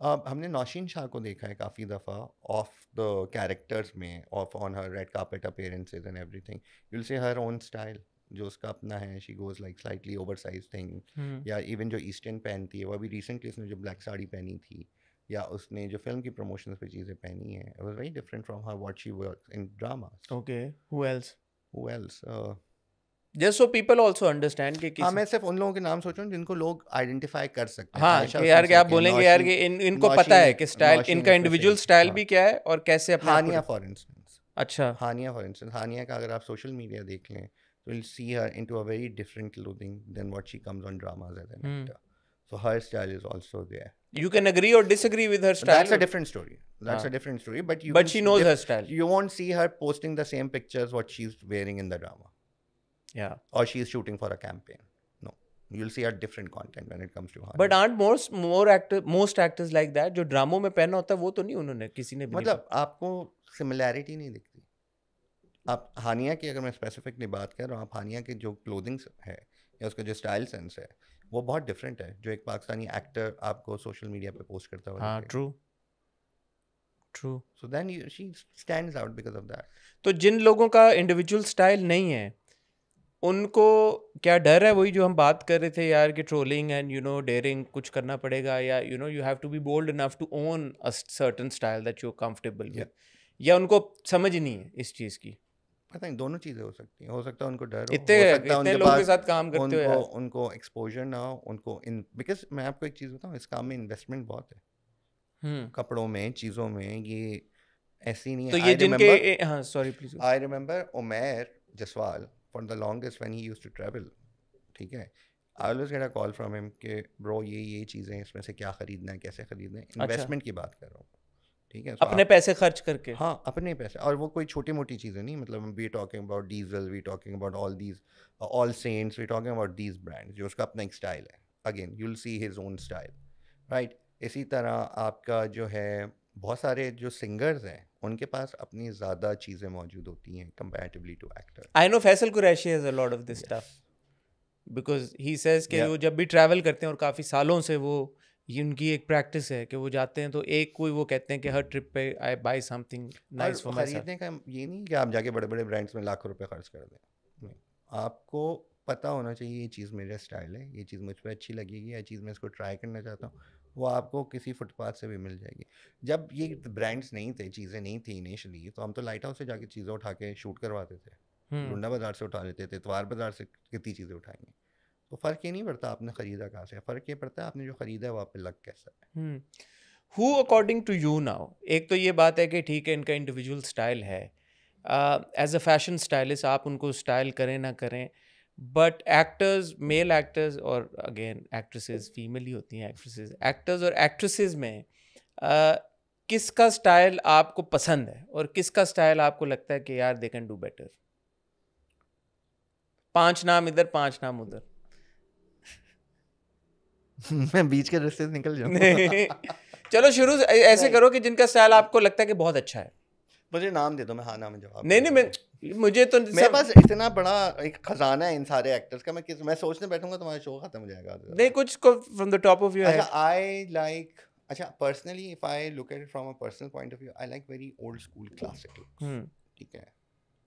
हमने नौशीन शाह को देखा है काफ़ी दफ़ा ऑफ द कैरेक्टर्स में, of on her red carpet appearances and everything. You will C her own style जो उसका अपना है. She goes like slightly oversize thing, या इवन जो ईस्टर्न पहनती है, वो अभी रिसेंटली उसने जो ब्लैक साड़ी पहनी थी, या उसने जो फिल्म की प्रमोशंस पे चीज़ें पहनी है, it was very different from her what she works in dramas. Okay. Who else? Who else? Just so people also understand कि हाँ, किसी. मैं सिर्फ उन लोगों के नाम सोच रहा हूँ जिनको लोग आइडेंटिफाई कर सकते हैं. हाँ आयशा कि यार उसमें कि से आप एक है, बोलेंगे यार कि इनको पता है कि स्टाइल, नौशीन इनका इसमें से इंडिविजुअल एक. स्टाइल हाँ. भी क्या है और कैसे अपने आप हानिया को. For instance. अच्छा. हानिया फॉर इंस्टेंस, हानिया का अगर आप सोशल मीडिया देख लें तो you'll see her into a very different clothing than what she comes on dramas as an actor. So her style is also there. You can agree or disagree with her style. That's a different story. That's a different story. But you But can she knows her style. You won't see her posting the same pictures what she's wearing in the drama, Yeah. or she's shooting for a campaign. No, you'll see her different content when it comes to her. But aren't most actors like that? जो ड्रामों में पहना होता है वो तो नहीं उन्होंने किसी ने भी नहीं मतलब आपको सिमिलैरिटी नहीं दिखती. आप हानिया की अगर मैं स्पेसिफिकली बात कर रहा हूँ, आप हानिया की जो क्लोथिंग्स है या उसका जो स्टाइल सेंस है वो बहुत डिफरेंट है जो एक पाकिस्तानी एक्टर आपको सोशल मीडिया पे पोस्ट करता हुआ. हाँ, true true. So then she stands out because of that. तो जिन लोगों का इंडिविजुअल स्टाइल नहीं है उनको क्या डर है, वही जो हम बात कर रहे थे यार कि trolling and you know daring कुछ करना पड़ेगा, या you know you have to be bold enough to own a certain style that you are comfortable with, या उनको समझ ही नहीं है इस चीज़ की. पता नहीं, दोनों चीज़ें हो सकती हैं. हो सकता है उनको डर हो, इतने हो सकता है इतने उनके लोगों के पास साथ काम करते हो यार. उनको एक्सपोजर ना हो, उनको इन बिकॉज मैं आपको एक चीज़ बताऊँ, इस काम में इन्वेस्टमेंट बहुत है. कपड़ों में, चीज़ों में, ये ऐसी नहीं है. तो ये जिनके, हाँ sorry please. I remember Umair Jaswal for the longest when he used to travel. ठीक है, I always get a call from him कि ब्रो ये चीज़ें हैं, इसमें से क्या खरीदना है, कैसे खरीदना है. इन्वेस्टमेंट की बात कर रहा हूँ. ठीक है, अपने पैसे खर्च करके. हाँ, अपने पैसे. और वो कोई छोटी मोटी चीज़ें नहीं. मतलब we talking about Diesel, we talking about All Saints, we talking about these brands जो उसका अपना एक स्टाइल है. Again you will see his own style, right. इसी तरह आपका जो है बहुत सारे जो सिंगर्स हैं उनके पास अपनी ज़्यादा चीज़ें मौजूद होती हैं comparatively to actor. I know Faisal Qureshi has a lot of this stuff because he says कि वो जब भी ट्रैवल करते हैं और काफ़ी सालों से वो, ये उनकी एक प्रैक्टिस है कि वो जाते हैं तो एक कोई वो कहते हैं कि हर ट्रिप पे I buy something nice for myself. खरीदने का ये नहीं कि आप जाके बड़े बड़े ब्रांड्स में लाखों रुपए खर्च कर दें. नहीं, आपको पता होना चाहिए ये चीज़ मेरा स्टाइल है, ये चीज़ मुझ पर अच्छी लगेगी, ये चीज़ मैं इसको ट्राई करना चाहता हूँ, वो आपको किसी फुटपाथ से भी मिल जाएगी. जब ये ब्रांड्स नहीं थे, चीज़ें नहीं थी इनिशियली, तो हम तो लाइट हाउस से जाके चीज़ें उठा के शूट करवाते थे. लुंडा बाज़ार से उठा लेते थे, इतवार बाज़ार से कितनी चीज़ें उठाएंगे. तो फ़र्क ये नहीं पड़ता आपने ख़रीदा कहाँ से, फ़र्क ये पड़ता है आपने जो ख़रीदा है वो आप पे लग कैसा है. Who according to you now, एक तो ये बात है कि ठीक है इनका इंडिविजुअल स्टाइल है, एज अ फैशन स्टाइलिस्ट आप उनको स्टाइल करें ना करें, बट एक्टर्स, मेल एक्टर्स और अगेन एक्ट्रेसेस, फीमेल ही होती हैं एक्ट्रेसेस, एक्टर्स और एक्ट्रेसेस में किसका स्टाइल आपको पसंद है और किसका स्टाइल आपको लगता है कि यार दे कैन डू बेटर? 5 नाम इधर 5 नाम उधर. मैं बीच के रास्ते से निकल जाऊँ. चलो शुरू ऐसे करो कि जिनका स्टाइल आपको लगता है कि बहुत अच्छा है. मुझे नाम दे दो, मैं हाँ नाम में जवाब. नहीं मुझे तो मेरे पास इतना बड़ा एक खजाना है इन सारे एक्टर्स का. मैं सोचने बैठूंगा तुम्हारा शो खत्म हो जाएगा. नहीं, कुछ को from the top of your head. I like, अच्छा personally if I look at it from a personal point of view, I like very old school classic looks. ठीक है,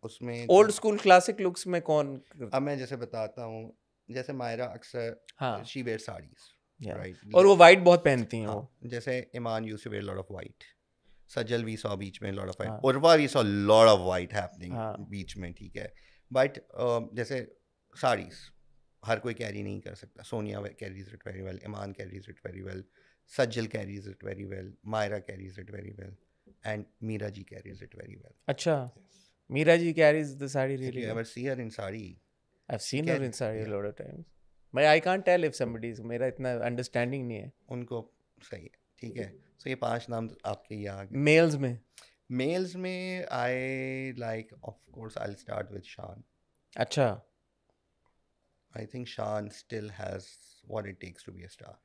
उसमें ओल्ड स्कूल क्लासिक लुक्स में कौन? अब मैं जैसे बताता हूँ, जैसे मायरा अक्सर शी वेयर साड़ीज, राइट, और वो वाइट बहुत पहनती हैं. वो जैसे Iman used to wear lot of white. Sajal we saw बीच में lot of white. Urwa we saw lot of white happening बीच में. ठीक है, बट जैसे साड़ीज हर कोई कैरी नहीं कर सकता. Sonia carries it very well, Iman carries it very well, Sajal carries it very well, Mayra carries it very well, and Meera ji carries it very well. अच्छा, Meera ji carries the sari really? You ever see her in sari? I've seen her in sari a lot of times. But I can't tell if somebody is, मेरा इतना अंडरस्टैंडिंग नहीं है. उनको सही है, ठीक है, सो ये 5 नाम तो आपके ही आ गए। मेल्स में? मेल्स में I like, of course I will start with Shaan. अच्छा, I think Shaan still has what it takes to be a star.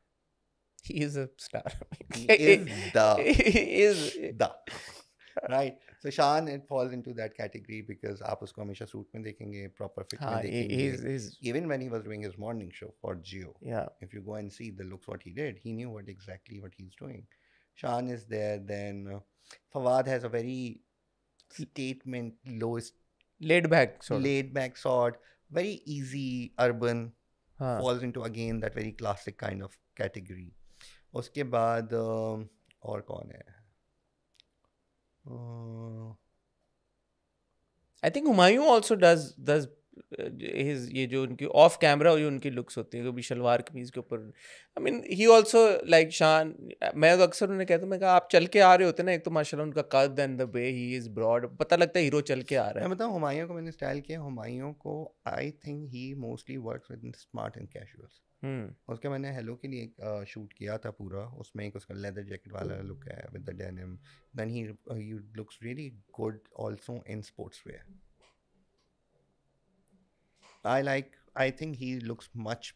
he is a star. He he is the is the right. So Shan, it falls into that category because आप उसको हमेशा सूट में देखेंगे, प्रॉपर फिट में हाँ, देखेंगे. he's Even when he was doing his morning show for Geo, yeah. if you go and see the looks what he did, he knew exactly what he's doing. Shan is there. Then Fawad has a very statement, lowest, Laid back sort of. laid back sort, very easy, urban, हाँ. falls into again that very classic kind of category. उसके बाद और कौन है? I think Humayun also does his ये जो उनकी ऑफ कैमरा जो उनकी लुक्स होती है, कभी शलवार कमीज के ऊपर, I mean he also like शान, मैं तो अक्सर उन्हें कहता हूँ, मैं कहा आप चल के आ रहे होते ना, एक तो माशाल्लाह उनका कद and the way he is broad, पता लगता है हीरो चल के आ रहा मैं है. बताऊँ हुमायूं को मैंने स्टाइल किया. हुमायूं को I think he mostly works with smart and casuals. उसके मैंने हेलो के लिए एक शूट किया था पूरा, उसमें एक उसका लेदर जैकेट वाला लुक है with the denim. Then he looks really good also in sportswear. I think he looks much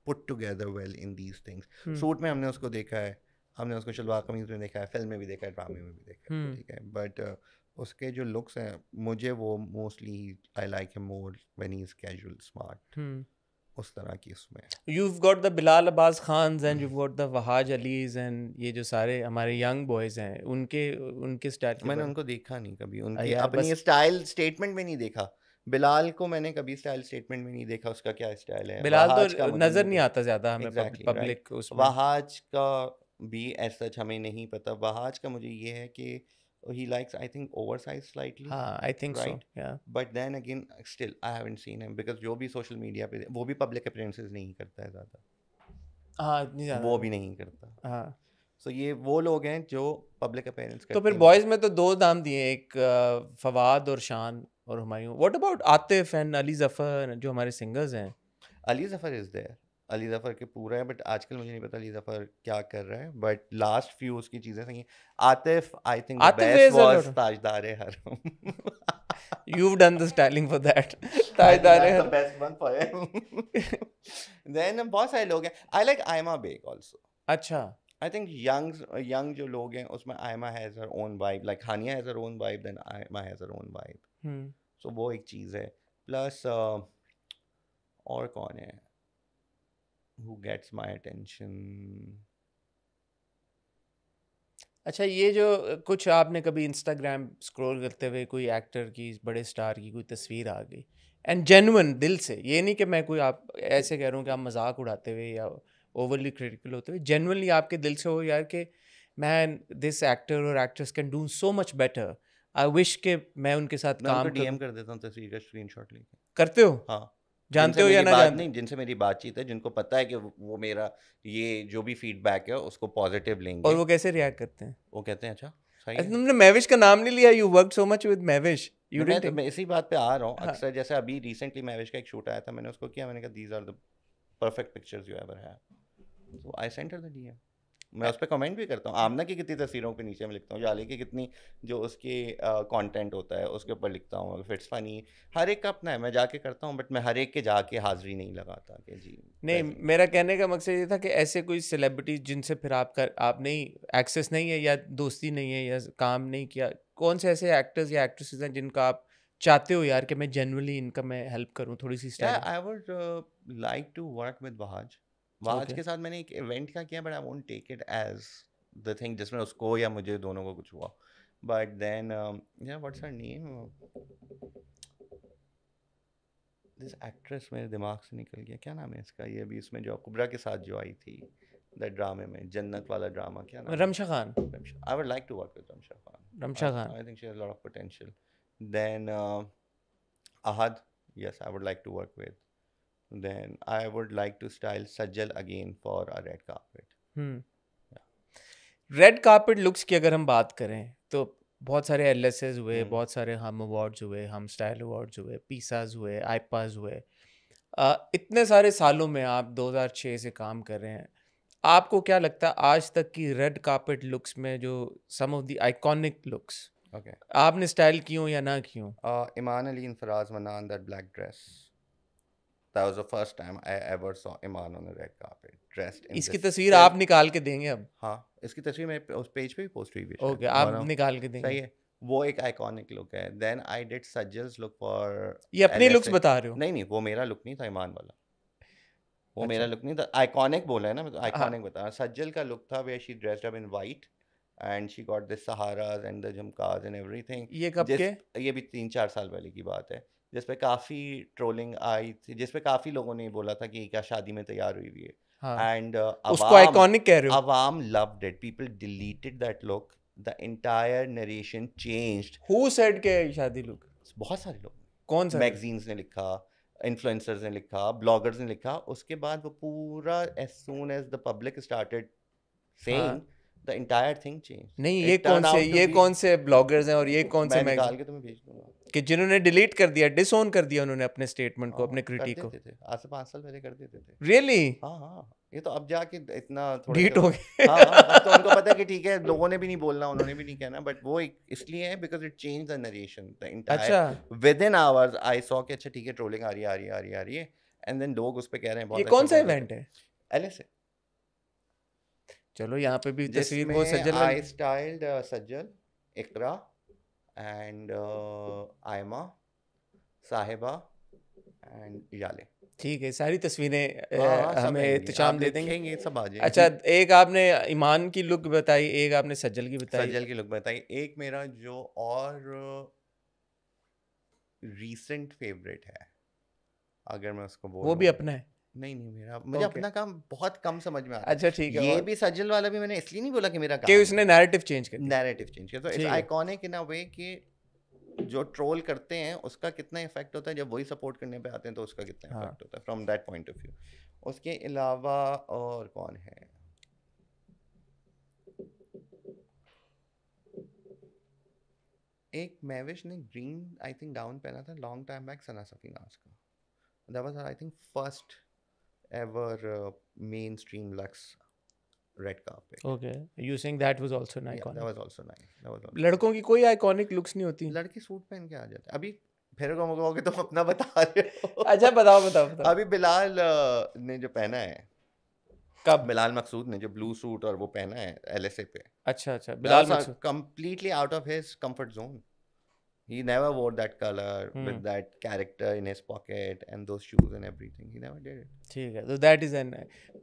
put together well in these things. Suit में हमने उसको देखा है, हमने उसको शलवार कमीज में देखा है, फिल्म में भी देखा है, ड्रामे में भी देखा है, ठीक है. बट उसके जो लुक्स हैं, मुझे वो mostly I like him more when he is casual smart, उस तरह की उसमें. You've got the Bilal Abbas Khans and you've got the Wahaj Alis and ये जो सारे हमारे यंग बॉयज हैं, उनके स्टाइल मैंने उनको देखा नहीं कभी, उनकी यार अपनी बस स्टाइल स्टेटमेंट में नहीं देखा. बिलाल को मैंने कभी स्टाइल स्टेटमेंट में नहीं देखा, उसका क्या स्टाइल है. बिलाल वहाज का तो मुझे नजर नहीं नहीं पता. आता ज्यादा हमें एग्जैक्टली राइट. पब्लिक उसमें. वहाज का भी एज सच हमें नहीं पता. वहाज का मुझे ये है कि he likes I think oversized slightly. हाँ, I think so, right? yeah. But then again still I haven't seen him because जो भी सोशल मीडिया पे वो भी पब्लिक अपीयरेंसेस नहीं करता है ज़्यादा. हाँ, इतनी ज्यादा वो भी नहीं करता. हाँ. सो ये वो लोग हैं जो पब्लिक अपीयरेंस करते तो फिर हैं. बॉयज में तो दो नाम दिए, एक फवाद और शान और Humayun. What about Atif and Ali Zafar जो हमारे सिंगर्स हैं? Ali Zafar is there. अली जफर के पूरा है, बट आजकल मुझे नहीं पता अली जफर क्या कर रहा है, बट लास्ट फ्यू उसकी चीजें सही हैं. Atif I think the Atif best is a was lot- ताजदार हरम. You've done the styling for that. Tajdar That's है. the best one for him. Then बहुत सारे लोग हैं. I like Aima Baig also. अच्छा. I think young जो लोग हैं उसमें Aima has her own vibe. Like Hania has her own vibe, then Aima has her own vibe. So वो एक चीज़ है. Plus और कौन है who gets my attention? अच्छा, ये जो कुछ आपने कभी इंस्टाग्राम स्क्रॉल करते हुए कोई एक्टर की, बड़े स्टार की कोई तस्वीर आ गई एंड जेन्युइन दिल से, ये नहीं कि मैं कोई आप ऐसे कह रहा हूँ कि आप मजाक उड़ाते हुए या ओवरली क्रिटिकल होते हुए, जेन्युइनली आपके दिल से हो यार कि मैन दिस एक्टर और actress can do so much better, I wish के मैं उनके साथ मैं काम उनको करूं. DM कर देता हूँ तस्वीर का स्क्रीनशॉट लेके. करते हो? हाँ. जानते जिनसे हो या मेरी ना बात जानते? नहीं, जिनसे मेरी बातचीत है, जिनको पता है कि वो मेरा ये जो भी फीडबैक है उसको पॉजिटिव लेंगे. और वो कैसे रिएक्ट करते हैं? वो कहते हैं अच्छा सही अच्छा, है. तुमने महविश का नाम नहीं लिया. You work so much with Mahwish. You मैं डिडंट. इसी बात पे आ रहा हूँ. हाँ. अक्सर जैसे अभी रिसेंटली महविश का एक शूट आया था, मैंने उसको किया, मैंने कहा these are the perfect pictures you ever have. So I sent her the DM. मैं उस पर कमेंट भी करता हूँ. आमना की कितनी तस्वीरों के नीचे मैं लिखता हूँ, जाले की कितनी जो उसके कंटेंट होता है उसके ऊपर लिखता हूँ. इफ इट्स फनी, हर एक का अपना है, मैं जाके करता हूँ, बट मैं हर एक के जाके हाजिरी नहीं लगाता कि जी नहीं, मेरा कहने का मकसद ये था कि ऐसे कोई सेलिब्रिटी जिनसे फिर आप नहीं एक्सेस नहीं है या दोस्ती नहीं है या काम नहीं किया, कौन से ऐसे एक्टर्स या एक्ट्रेसेस हैं जिनका आप चाहते हो यार कि मैं जेन्युइनली इनका मैं हेल्प करूँ थोड़ी सी style? I would like to work with Wahaj के साथ मैंने एक इवेंट का किया, but I won't take it as the thing जिसमें उसको या मुझे दोनों को कुछ हुआ. बट देन या what's her name, this actress मेरे दिमाग से निकल गया, क्या नाम है इसका, ये भी इसमें जो कुबरा के साथ जो आई थी दैट ड्रामे में, जन्नत वाला ड्रामा, क्या नाम? Ramsha Khan. I would like to work with Ramsha Khan. I think she has lot of potential. Then Ahad, yes, I would like to work with. Then I would like to style Sajjal again for a red carpet. Red carpet looks की अगर हम बात करें तो बहुत सारे LSS हुए, बहुत सारे हम अवार्ड्स हुए, हम स्टाइल अवार्ड्स हुए, पीसाज हुए, आईपाज हुए. इतने सारे सालों में आप 2006 से काम कर रहे हैं. आपको क्या लगता है आज तक की रेड कार्पेट लुक्स में जो some of the iconic looks Okay. आपने स्टाइल की हो या ना की हो? Iman Ali and Faraz Manan, that black dress. That was the first time I ever saw Iman on a red carpet, dressed in इसकी this तस्वीर आप silk. निकाल के देंगे अब? हाँ, इसकी तस्वीर मेरे उस पेज पे भी पोस्ट हुई हुई है ओके, शायद. आप One of निकाल के देंगे. सही है. वो एक आइकॉनिक लुक है. Then I did Sajjal's look for ये अपने लुक्स LSA. बता रहे हो? नहीं नहीं, वो मेरा लुक नहीं था, ईमान वाला. वो अच्छा. मेरा लुक नहीं था. आइकॉनिक बोला है ना, मैं तो हाँ. आइकॉनिक बता रहा. सज्जल का लुक था where she dressed up in white and she got the सहारास एंड द झुमकास एंड एवरीथिंग. ये कब के? ये भी 3-4 साल पहले की बात है, जिस पे काफ़ी ट्रोलिंग आई थी, जिस पे काफ़ी लोगों ने बोला था कि क्या शादी में तैयार हुई हुई है. हाँ, एंड उसको आइकॉनिक कह रहे हो? अवाम loved it. People deleted that look. The entire narration changed. Who said के शादी लुक? बहुत सारे लोग, कौन सा? मैगजीन्स ने लिखा, इन्फ्लुएंसर्स ने लिखा, ब्लॉगर्स ने लिखा. उसके बाद वो पूरा as soon as the public started saying, हाँ. the entire thing changed. नहीं, It ये turned out to ये be- कौन से ब्लॉगर्स हैं और ये कौन से मैं मैगजीन निकाल के तुम्हें भेज दूंगा. कि जिन्होंने डिलीट कर दिया, डिसओन कर दिया उन्होंने अपने स्टेटमेंट को, अपने कर क्रिटिक को? देते थे, आज से 5 साल पहले कर देते थे. रियली? हाँ हाँ, ये तो अब जाके इतना थोड़े डीट से हो गए? हाँ हाँ, अब तो उनको पता है कि ठीक है, लोगों ने भी नहीं बोलना, उन्होंने भी नहीं कहना, बट वो इसलिए है because it change the narration, the entire. अच्छा, within hours I saw कि अच्छा ठीक है, ट्रोलिंग आ रही है आ रही है आ रही है आ रही है, एंड देन लोग उस पे कह रहे हैं ये बहुत कौन सा अच्छा इवेंट है? LSA, चलो यहाँ पे भी तस्वीर वो जिसमें सज्जल आई वाली. Styled Sajal, Iqra and Ayma, Sahiba and Yale. ठीक है, सारी तस्वीरें हाँ सब हमें आएंगी, इत्तेशाम आप दे देंगे. लिखेंगे सब आ अच्छा, जाएगी. एक आपने ईमान की लुक बताई, एक आपने सज्जल की बताई. सज्जल की लुक बताइए. एक मेरा जो और रीसेंट फेवरेट है, अगर मैं उसको वो बोलूं. भी अपना है? नहीं नहीं, मेरा मुझे ओके. अपना काम बहुत कम समझ में आता है. अच्छा ठीक है. ये और भी सज्जल वाला भी मैंने इसलिए नहीं बोला कि मेरा कि काम उसने नैरेटिव चेंज कर दिया. नैरेटिव चेंज किया. तो इट्स ठीक है. आइकॉनिक इन अ वे कि जो ट्रोल करते हैं उसका कितना इफेक्ट होता है, जब वही सपोर्ट करने पे आते हैं तो उसका कितना हाँ. इफेक्ट होता है from that point of view. उसके अलावा और कौन है? एक मैविश ने ग्रीन आई थिंक गाउन पहना था लॉन्ग टाइम बैक, सना सफीनाज का. That was I think first ever main stream lux red carpet. Okay, you saying that was also an that iconic. Was also nice. That was लड़कों की कोई आइकॉनिक लुक्स नहीं होती? लड़के सूट पहन के आ जाते हैं. अभी फिर कहोगे तो अपना बता रहे हो. अच्छा, बताओ बताओ बताओ. अभी बिलाल ने जो पहना है, कब? बिलाल मकसूद ने जो ब्लू सूट और वो पहना है LSA पे, अच्छा अच्छा, बिलाल मकसूद. completely out of his comfort zone. He never wore that color with that character in his pocket and those shoes and everything. He never did it. ठीक है, तो दैट इज एन.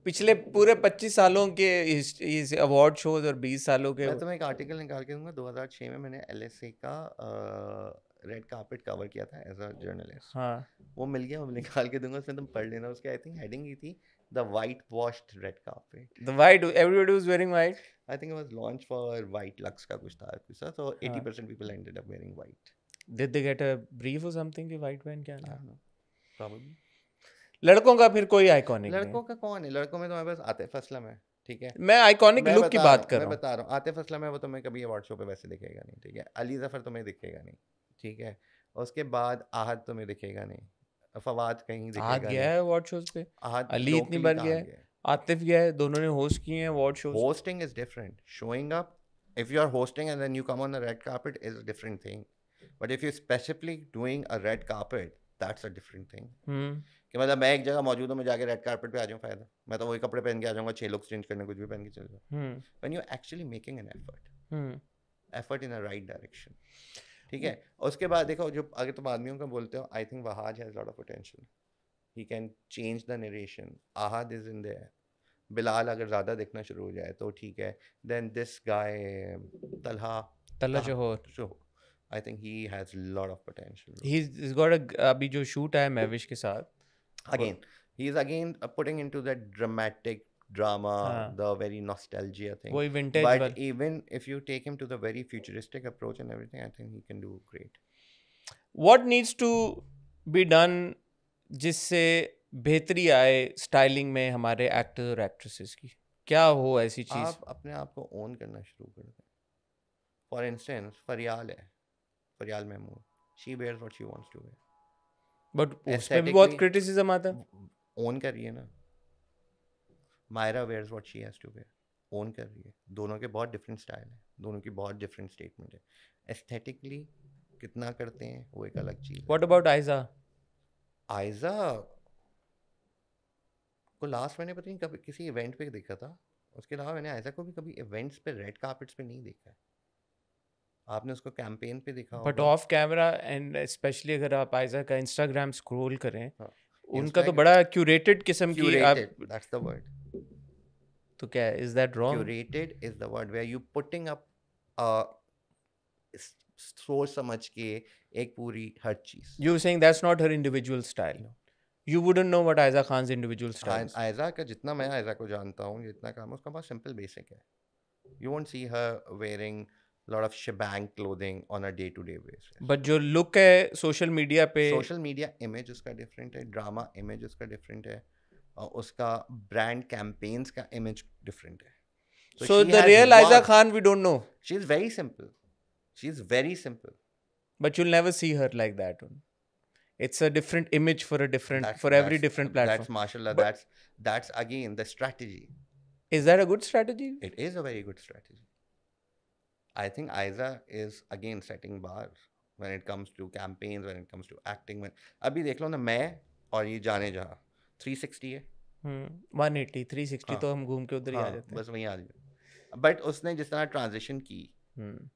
पिछले पूरे 25 सालों के इस अवार्ड शोज और 20 सालों के. मैं तुम्हें एक आर्टिकल निकाल के दूंगा. 2006 में मैंने LSA का रेड कार्पेट कवर किया था एज अ जर्नलिस्ट. हाँ. वो मिल गया, वो निकाल के दूंगा, उसमें तुम पढ़ लेना. उसकी आई थिंक हेडिंग ही थी the white washed red carpet. The white, everybody was wearing white. I think it was launch for white lux का कुछ था कुछ सा. तो 80% people ended up wearing white. Did they get a brief और समथिंग कि वाइट पहन के आना? I don't know, probably. लड़कों का फिर कोई आइकॉनिक नहीं लड़कों का कौन है? लड़कों में तो मेरे पास आतिफ असलम है. ठीक है, मैं आइकॉनिक मैं लुक की बता बात रहा हूँ, कर मैं रहा हूँ. बता रहा हूँ. आतिफ असलम है, वो तुम्हें कभी अवार्ड शो पे वैसे दिखेगा नहीं. ठीक है, अली जफर तुम्हें दिखेगा नहीं. ठीक है, उसके बाद आहद तुम्हें दिखेगा नहीं. फवाद कहीं आज दिखेगा गया नहीं. है अवार्ड शोज पे. आहद अली इतनी बार गया है, आतिफ गया है, दोनों ने होस्ट किए हैं award shows. Hosting is different. Showing up, if you are hosting and then you come on a red carpet is a different thing. But if you're specifically doing a red carpet, that's a different thing. कि मतलब मैं एक जगह मौजूद हूँ, मैं जाके रेड कार्पेट पे आ जाऊँ, फायदा? मैं तो वही कपड़े पहन के आ जाऊँगा, 6 लोग चेंज करने, कुछ भी पहन के चल जाऊँ. When you're actually making an effort in a right direction. ठीक है. उसके बाद देखो, जो अगर तुम आदमियों का बोलते हो, I think Wahaj has lot of potential. He can change the narration. Ahad is in there. Bilal अगर ज़्यादा दिखना शुरू हो जाए तो ठीक है. Then this guy Talha Johar, I think he has a lot of potential. he's got a अभी जो शूट है मैविश के साथ, Again, he is again putting into that dramatic drama, the very nostalgia thing. वही vintage But वाला. even if you take him to the very futuristic approach and everything, I think he can do great. What needs to be done जिससे बेहतरी आए स्टाइलिंग में हमारे एक्टर्स और एक्ट्रेसेस की? क्या हो ऐसी चीज? आप अपने आप को ओन करना शुरू कर दें. फॉर इंस्टेंस फरियाल है, Faryal Mehmood. She wears what she wants to wear. But उसमें भी बहुत क्रिटिसिज्म आता है. ओन कर रही है ना. Mayra wears what she has to wear, own कर रही है। दोनों के बहुत डिफरेंट स्टाइल है, दोनों की बहुत डिफरेंट स्टेटमेंट है। एस्थेटिकली कितना करते हैं वो एक अलग चीज़ है। What about Aiza? आयजा को लास्ट मैंने पता नहीं कभी किसी इवेंट पे देखा था, उसके अलावा मैंने आयजा को भी कभी इवेंट्स पे रेड कार्पेट्स पे नहीं देखा है। आपने उसको कैंपेन पे देखा बट होगा। ऑफ कैमरा एंड स्पेशली अगर आप आयजा का इंस्टाग्राम स्क्रॉल करें, हाँ, उनका तो इंस्टाग्राम बड़ा क्यूरेटेड किस्म की आप, क्यूरेटेड, दैट्स द वर्ड। तो क्या is that wrong? Curated is the word where you putting up सोच समझ के एक पूरी हर चीज। You saying that's not her individual style? No. You wouldn't know what Aiza Khan's individual style is. Aiza का जितना मैं आयजा को जानता हूँ, जितना काम उसका बहुत सिंपल बेसिक है। You won't see her wearing lot of shebang clothing on a day to day basis. But जो look है सोशल मीडिया पे, सोशल मीडिया इमेज उसका डिफरेंट है, ड्रामा इमेज उसका डिफरेंट है, और उसका ब्रांड कैंपेन्स का इमेज डिफरेंट है। so she the has real Aiza worked. Khan we don't know, She is very simple. She is very simple. but you'll never see her like that. It's a different image for a different, That's for every different platform. that's mashallah. But That's again the strategy. is that a good strategy? It is a very good strategy. I think Aiza is again setting bars when it comes to campaigns, when it comes to acting. When अभी देख लो ना, मैं और ये जाने जहाँ 360 है। 180 360 हाँ, तो हम घूम के उधर ही आ हाँ, जाते हैं। बस वहीं आ जाए। बट उसने जिस तरह ट्रांजिशन की, हम्म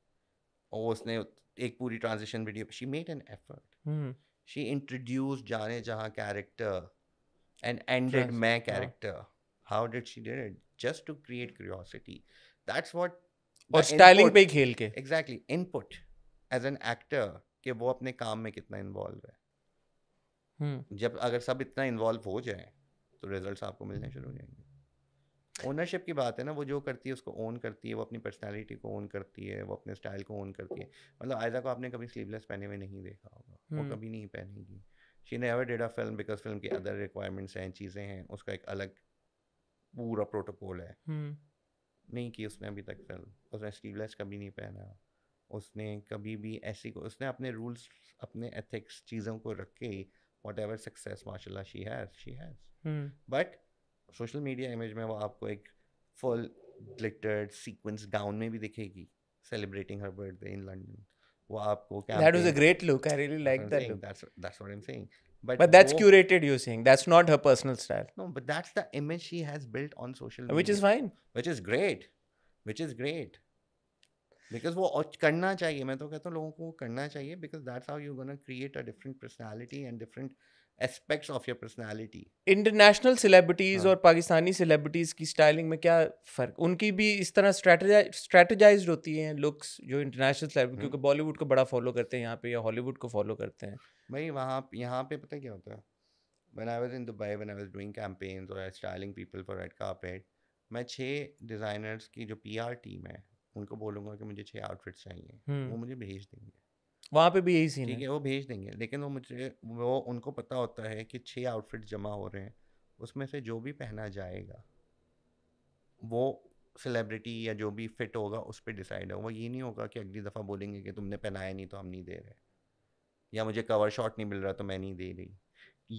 और उसने एक पूरी transition video, she made an effort, hmm she introduced जाने जहाँ character and ended Trans- my हाँ. character. How did she did it? Just to create curiosity. That's what और the स्टाइलिंग input, पे ही खेल के। exactly, input as an actor कि वो अपने काम में कितना इन्वॉल्व है। जब अगर सब इतना इन्वॉल्व हो जाए तो रिजल्ट्स आपको मिलने शुरू हो जाएंगे। ओनरशिप की बात है ना, वो जो करती है उसको ओन करती है, वो अपनी पर्सनालिटी को ओन करती है, वो अपने स्टाइल को ओन करती है। मतलब आयजा को आपने कभी स्लीवलेस पहने हुए नहीं देखा होगा, वो कभी नहीं पहनेगी। She never did a film because film की अदर रिक्वायरमेंट्स हैं, चीज़ें हैं, उसका एक अलग पूरा प्रोटोकॉल है। नहीं की उसने अभी तक फिल्म, उसने स्लीवलेस कभी नहीं पहना, उसने कभी भी ऐसी को, उसने अपने रूल्स, अपने एथिक्स, चीज़ों को रख के वॉट एवर सक्सेस माशाल्लाह she has. But social media image में वो आपको एक फुल ग्लिटर्ड सीक्वेंस गाउन में भी दिखेगी celebrating her birthday in London. वो आपको That was a campaign, great look. I really that's what liked I'm that saying, look. that's what I'm saying. But But that's वो, curated, you're saying. That's not her personal style. no, but that's the image she has built on social Which is media, fine. which is great, which is great. Because वो करना चाहिए, मैं तो कहता हूँ लोगों को वो करना चाहिए, because that's how you're gonna create a different personality and different aspects of your personality. International celebrities हाँ, और पाकिस्तानी सेलिब्रिटीज की स्टाइलिंग में क्या फर्क? उनकी भी इस तरह स्ट्रेटेजाइज्ड होती हैं लुक्स जो इंटरनेशनल सेलिब्रिटी, क्योंकि बॉलीवुड को बड़ा फॉलो करते हैं यहाँ पे, या हॉलीवुड को फॉलो करते हैं। भाई वहाँ यहाँ पे पता क्या होता है, when I was in Dubai, when I was doing campaigns or styling people for red carpet, मैं 6 डिज़ाइनर्स की जो PR टीम है उनको बोलूँगा कि मुझे 6 आउटफिट्स चाहिए, वो मुझे भेज देंगे। वहाँ पे भी यही सीन ठीक है। है, वो भेज देंगे, लेकिन वो उनको पता होता है कि 6 आउटफिट्स जमा हो रहे हैं, उसमें से जो भी पहना जाएगा वो सेलिब्रिटी या जो भी फिट होगा उस पर डिसाइड होगा। ये नहीं होगा कि अगली दफ़ा बोलेंगे कि तुमने पहनाया नहीं तो हम नहीं दे रहे, या मुझे कवर शॉट नहीं मिल रहा तो मैं नहीं दे रही।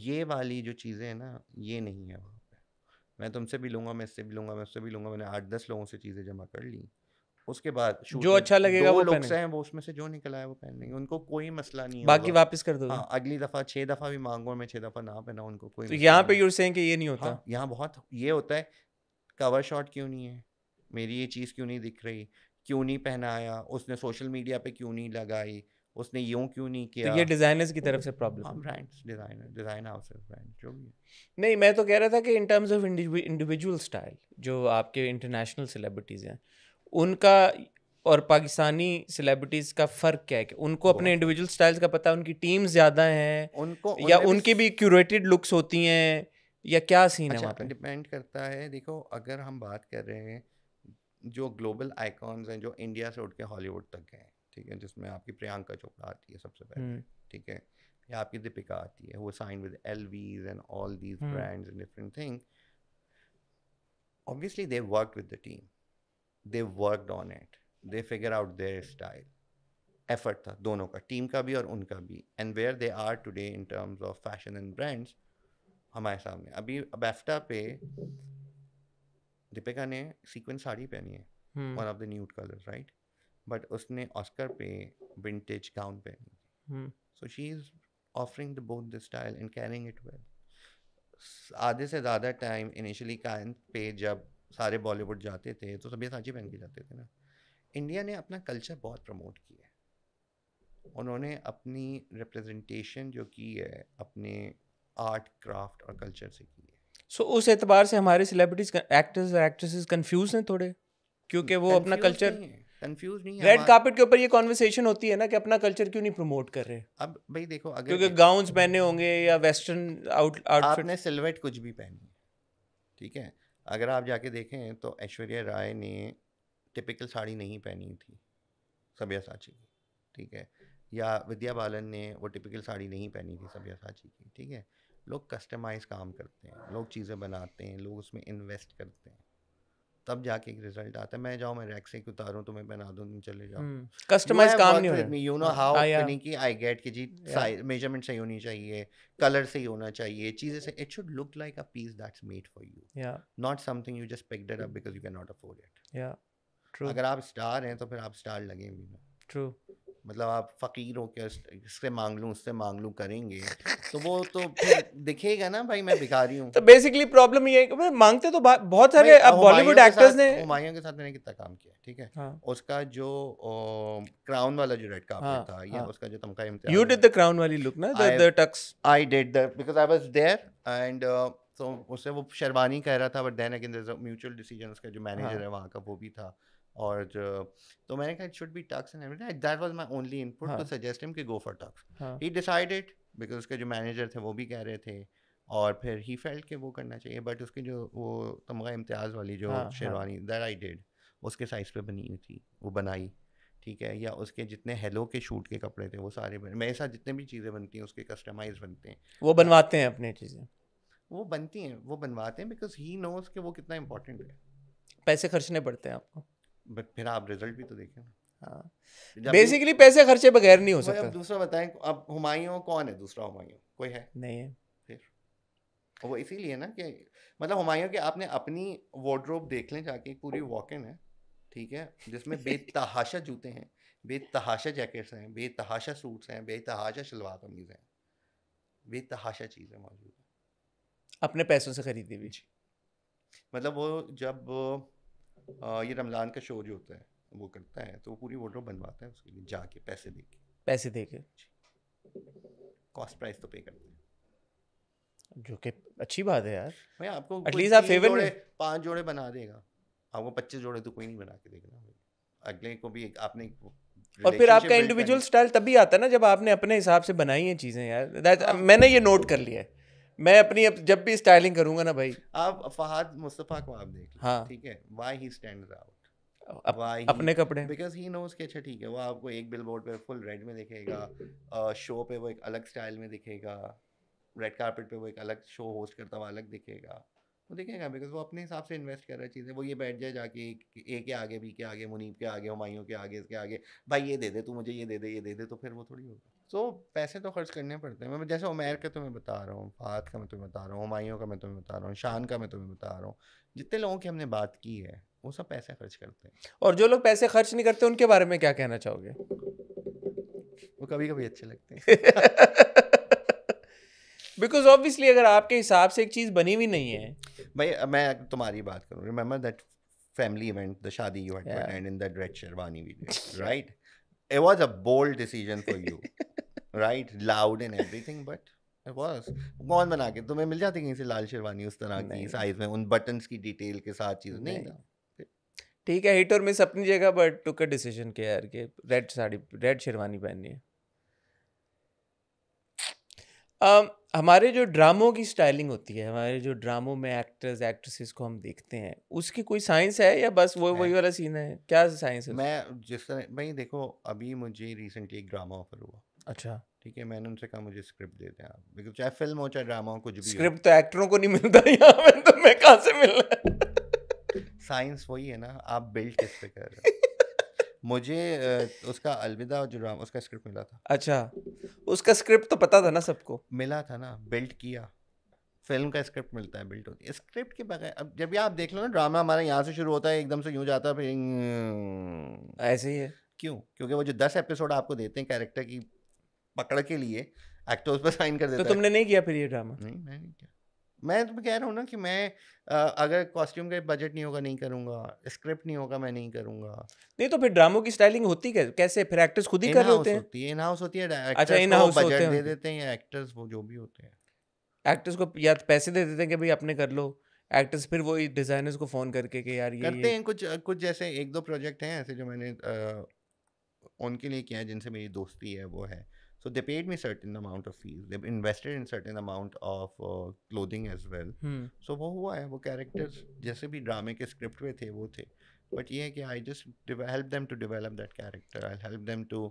ये वाली जो चीज़ें हैं ना, ये नहीं है वहाँ पे। मैं तुमसे भी लूँगा, मैं इससे भी लूँगा, मैं उससे भी लूँगा। मैंने 8-10 लोगों से चीज़ें जमा कर ली। उसके बाद शूट जो में अच्छा लगेगा 2 वो लुक्स पहनेंगे, हैं, वो उसमें से जो निकल आए वो पहन लेंगे, उनको कोई मसला नहीं बाकी होगा। वापस कर दोगे। हाँ, अगली दफ़ा 6 दफ़ा भी मांगो, मैं 6 दफ़ा ना पहना, उनको कोई तो मसला यहाँ पे नहीं। यूर सेइंग कि ये नहीं होता। हाँ, यहाँ बहुत ये होता है, कवर शॉट क्यों नहीं है, मेरी ये चीज़ क्यों नहीं दिख रही, क्यों नहीं पहनाया, उसने सोशल मीडिया पे क्यों नहीं लगाई, उसने यूं क्यों नहीं तो किया। ये डिजाइनर्स की तरफ से प्रॉब्लम हाँ, है। ब्रांड्स, डिज़ाइन हाउसेस, ब्रांड जो भी है। नहीं, मैं तो कह रहा था कि इन टर्म्स ऑफ इंडिविजुअल स्टाइल, जो आपके इंटरनेशनल सेलिब्रिटीज़ हैं उनका और पाकिस्तानी सेलिब्रिटीज़ का फ़र्क क्या है? कि उनको अपने बहुत इंडिविजुअल स्टाइल्स का पता है, उनकी टीम्स ज़्यादा हैं, उनको या उनमें उनकी भी क्यूरेटेड लुक्स होती हैं, या क्या सीन है अच्छा, वहाँ पे? डिपेंड करता है। देखो, अगर हम बात कर रहे हैं जो ग्लोबल आइकॉन्स हैं जो इंडिया से उठ के हॉलीवुड तक गए, ठीक है, जिसमें आपकी प्रियंका चोपड़ा आती है सबसे पहले, ठीक है, या आपकी दीपिका आती है, वो sign with LVs and all these brands and different thing. Obviously they worked with the team, they worked on it, they figure out their style. Effort था दोनों का, टीम का भी और उनका भी, and where they are today in terms of fashion and brands हमारे सामने। अभी BAFTA पे दीपिका ने सीक्वेंस साड़ी पहनी है, one of the nude colours, right, but उसने ऑस्कर पे विंटेज गाउन पहनी है। So she is offering the both the style and carrying it well. आधे से ज़्यादा टाइम इनिशियली कान पे जब सारे बॉलीवुड जाते थे तो सब्यसाची पहन के जाते थे ना। इंडिया ने अपना कल्चर बहुत प्रमोट किया है, उन्होंने अपनी रिप्रेजेंटेशन जो की है अपने आर्ट क्राफ्ट और कल्चर से की है। सो उस एतबार से हमारे सेलिब्रिटीज एक्टर्स और एक्ट्रेसेस कंफ्यूज हैं थोड़े, क्योंकि वो अपना कल्चर, कंफ्यूज नहीं है। रेड कार्पेट के ऊपर ये कॉन्वर्सेशन होती है ना कि अपना कल्चर क्यों नहीं प्रमोट कर रहे। अब भाई देखो, अगर क्योंकि गाउन्स पहने होंगे या वेस्टर्न आउटफिट, आपने सिल्हूट कुछ भी पहनी है, ठीक है, अगर आप जाके देखें तो ऐश्वर्या राय ने टिपिकल साड़ी नहीं पहनी थी सब्यसाची की, ठीक है, या विद्या बालन ने वो टिपिकल साड़ी नहीं पहनी थी सब्यसाची की, ठीक है। लोग कस्टमाइज काम करते हैं, लोग चीज़ें बनाते हैं, लोग उसमें इन्वेस्ट करते हैं, तब जाके एक रिजल्ट आता है। मैं जाऊँ, मैं रैक से उतारूँ, तुम्हें पहना दूँ, तुम चले जाओ, कस्टमाइज काम नहीं हो रहा। You know how finicky I get कि जी मेजरमेंट सही होनी चाहिए, कलर सही होना चाहिए, चीज़ें से it should look like a piece that's made for you, not something you just picked it up because you can not afford it. अगर आप स्टार हैं तो फिर आप स्टार लगेंगे ना। ट्रू, मतलब आप फ़कीर हो के इससे मांग लूँ उससे मांग लूँ करेंगे तो वो तो फिर दिखेगा ना भाई मैं भिखारी हूँ। तो बेसिकली प्रॉब्लम ये है कि मांगते तो बहुत सारे अब बॉलीवुड एक्टर्स ने, हुमायूं के साथ मैंने कितना काम किया, ठीक है, हाँ। उसका जो क्राउन वाला जो रेड कार्पेट था, या उसका जो Tamgha Imtiaz, you did the crown वाली लुक ना, the tux, I did the because I was there and तो उससे वो शेरवानी कह रहा था, but then again there is a mutual decision, उसका जो मैनेजर है वहाँ का वो भी था, और तो मैंने कहा it should be tux and everything, that was my only input to suggest him कि go for tux. He decided because उसके जो मैनेजर थे वो भी कह रहे थे, और फिर ही फेल्ट कि वो करना चाहिए, बट उसकी जो वो तमगा इम्तियाज़ वाली जो शेरवानी दैट आई डिड, उसके साइज़ पे बनी हुई थी, वो बनाई, ठीक है, या उसके जितने हेलो के शूट के कपड़े थे वो सारे मेरे साथ जितने भी चीज़ें बनती हैं उसके कस्टमाइज बनते हैं, वो बनवाते हैं अपनी चीज़ें, वो बनती हैं, वो बनवाते हैं बिकॉज ही नोज कि वो कितना इंपॉर्टेंट है। पैसे खर्चने पड़ते हैं आपको, बट फिर आप रिजल्ट भी तो देखें ना। हाँ, बेसिकली पैसे खर्चे बगैर नहीं हो सकता। अब दूसरा बताएं, अब हुमायूं कौन है, दूसरा हुमायूं कोई है नहीं है, फिर वो इसीलिए ना कि मतलब हुमायूं के आपने अपनी वार्डरोब देख लें जाके, पूरी वॉक इन है, ठीक है, जिसमें बेतहाशा जूते हैं, बेतहाशा जैकेट्स हैं, बेतहाशा सूट्स हैं, बेतहाशा शलवार कमीज हैं, बेतहाशा चीज़ें मौजूद हैं, अपने पैसों से खरीदी हुई। मतलब वो जब ये रमज़ान का शो जो होता है वो करता है तो वो पूरी वार्डरोब बनवाता है उसके लिए जाके पैसे दे के कॉस्ट प्राइस तो पे करते हैं, जो कि अच्छी बात है यार भाई। आपको एटलीस्ट आप फेवर में 5 जोड़े बना देगा, आपको 25 जोड़े तो कोई नहीं बना के देगा ना, अगले को भी आपने। और फिर आपका इंडिविजुअल स्टाइल तभी आता है ना जब आपने अपने हिसाब से बनाई है चीज़ें यार। मैंने ये नोट कर लिया है, मैं अपनी जब भी स्टाइलिंग करूंगा ना भाई, आप फहद मुस्तफ़ा को आप देख लीजिए, हाँ, ठीक है, why he stands out, why अपने कपड़े, बिकॉज ही नोज के, अच्छा ठीक है, वो आपको एक बिलबोर्ड पे फुल रेड में दिखेगा, शो पे वो एक अलग स्टाइल में दिखेगा, रेड कार्पेट पे वो एक अलग शो होस्ट करता हुआ अलग दिखेगा, वो दिखेगा बिकॉज वो अपने हिसाब से इन्वेस्ट कर रहा है चीज़ें। वो ये बैठ जाए जाके ए के आगे, बी के आगे, मुनीब के आगे, हुमायूं के आगे, इसके आगे, भाई ये दे दे तू मुझे, ये दे दे, ये दे दे, तो फिर वो थोड़ी होगा। सो पैसे तो खर्च करने पड़ते हैं। मैं जैसे उमैर का तुम्हें बता रहा हूँ, फहद का मैं तुम्हें बता रहा हूँ, हुमायूं का मैं तुम्हें बता रहा हूँ, शान का मैं तुम्हें बता रहा हूँ, जितने लोगों की हमने बात की है वो सब पैसे खर्च करते हैं। और जो लोग पैसे खर्च नहीं करते उनके बारे में क्या कहना चाहोगे? वो कभी कभी अच्छे लगते हैं बिकॉज ऑब्वियसली अगर आपके हिसाब से एक चीज़ बनी हुई नहीं है, भाई मैं तुम्हारी बात करूँ, remember that family event, the shadi you had to attend in that red sherwani video, right? It was a bold decision for you, right? Loud and everything, but it was. कौन बना के तुम्हें मिल जाती कहीं से लाल शेरवानी उस तरह की साइज में, उन बटन्स की डिटेल के साथ चीज़ नहीं था। ठीक है, हिट और मिस अपनी जगह, बट टुक अ डिसीजन किया यार कि रेड साड़ी, रेड शेरवानी पहननी है। हमारे जो ड्रामों की स्टाइलिंग होती है, हमारे जो ड्रामों में एक्टर्स एक्ट्रेसेस को हम देखते हैं, उसकी कोई साइंस है या बस वही वाला सीन है? क्या साइंस है? मैं जिस तरह भाई देखो, अभी मुझे रिसेंटली एक ड्रामा ऑफर हुआ, अच्छा, ठीक है, मैंने उनसे कहा मुझे स्क्रिप्ट दे दें आप, बिकॉज चाहे फिल्म हो चाहे ड्रामा हो, कुछ भी स्क्रिप्ट तो एक्टरों को नहीं मिलता यहाँ में, तो मैं कहाँ से मिल रहा? साइंस वही है ना, आप बिल्ड किस पे कर रहे हो। मुझे उसका अलविदा जो ड्रामा, उसका स्क्रिप्ट मिला था। अच्छा, उसका स्क्रिप्ट तो पता था ना सबको? मिला था ना, बिल्ड किया, फिल्म का स्क्रिप्ट मिलता है, बिल्ट होती है स्क्रिप्ट के बगैर। अब जब भी आप देख लो ना, ड्रामा हमारा यहाँ से शुरू होता है, एकदम से यूं जाता है, फिर ऐसे ही है। क्यों? क्योंकि वो जो 10 एपिसोड आपको देते हैं कैरेक्टर की पकड़ के लिए, एक्टर उस पर साइन कर तो देता है। तुमने नहीं किया फिर ये ड्रामा? नहीं, मैं नहीं किया। मैं तो कह रहा हूँ ना कि मैं अगर कॉस्ट्यूम का बजट नहीं होगा नहीं करूँगा, स्क्रिप्ट नहीं होगा मैं नहीं करूँगा। नहीं तो फिर ड्रामों की स्टाइलिंग होती कैसे? फिर एक्टर्स खुद ही इन कर रहे हाउस होते हैं? होती है, इन हाउस होती है, अच्छा, एक्टर्स इन को हाउस होते बजट हैं दे उनके। देते हैं, या एक्टर्स वो जो भी होते हैं। एक्टर्स को या तो पैसे दे देते हैं कि भाई अपने कर लो, एक्टर्स फिर वही डिजाइनर्स को फोन करके कि यार ये करते हैं कुछ कुछ, जैसे एक दो प्रोजेक्ट हैं ऐसे जो मैंने उनके लिए किया है, जिनसे मेरी दोस्ती है वो है। So they paid me certain amount of fees, they invested in certain amount of clothing as well. सो वो हुआ है, वो कैरेक्टर्स जैसे भी ड्रामे के स्क्रिप्ट में थे वो थे। बट ये है कि I just help them to develop that character, I help them to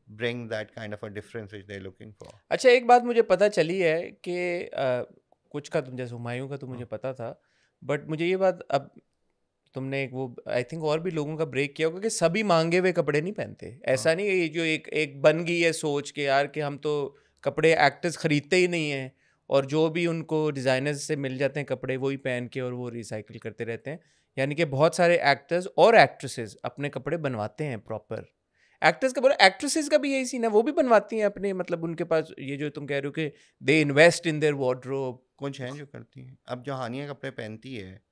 bring that kind of a difference which they are looking for. अच्छा, एक बात मुझे पता चली है कि कुछ का तुम जैसे हुमायूं का तो मुझे हाँ पता था, बट मुझे ये बात अब तुमने एक वो आई थिंक और भी लोगों का ब्रेक किया होगा कि सभी मांगे हुए कपड़े नहीं पहनते। ऐसा हाँ नहीं है ये जो एक एक बन गई है सोच के यार कि हम तो कपड़े एक्टर्स खरीदते ही नहीं हैं और जो भी उनको डिज़ाइनर्स से मिल जाते हैं कपड़े वही पहन के और वो रिसाइकिल करते रहते हैं। यानी कि बहुत सारे एक्टर्स और एक्ट्रेसेस अपने कपड़े बनवाते हैं प्रॉपर। एक्टर्स का बोला, एक्ट्रेसेस का भी यही सीन है, वो भी बनवाती हैं अपने, मतलब उनके पास ये जो तुम कह रहे हो कि they invest in their wardrobe. कुछ हैं जो करती हैं। अब जो हानिया कपड़े पहनती है,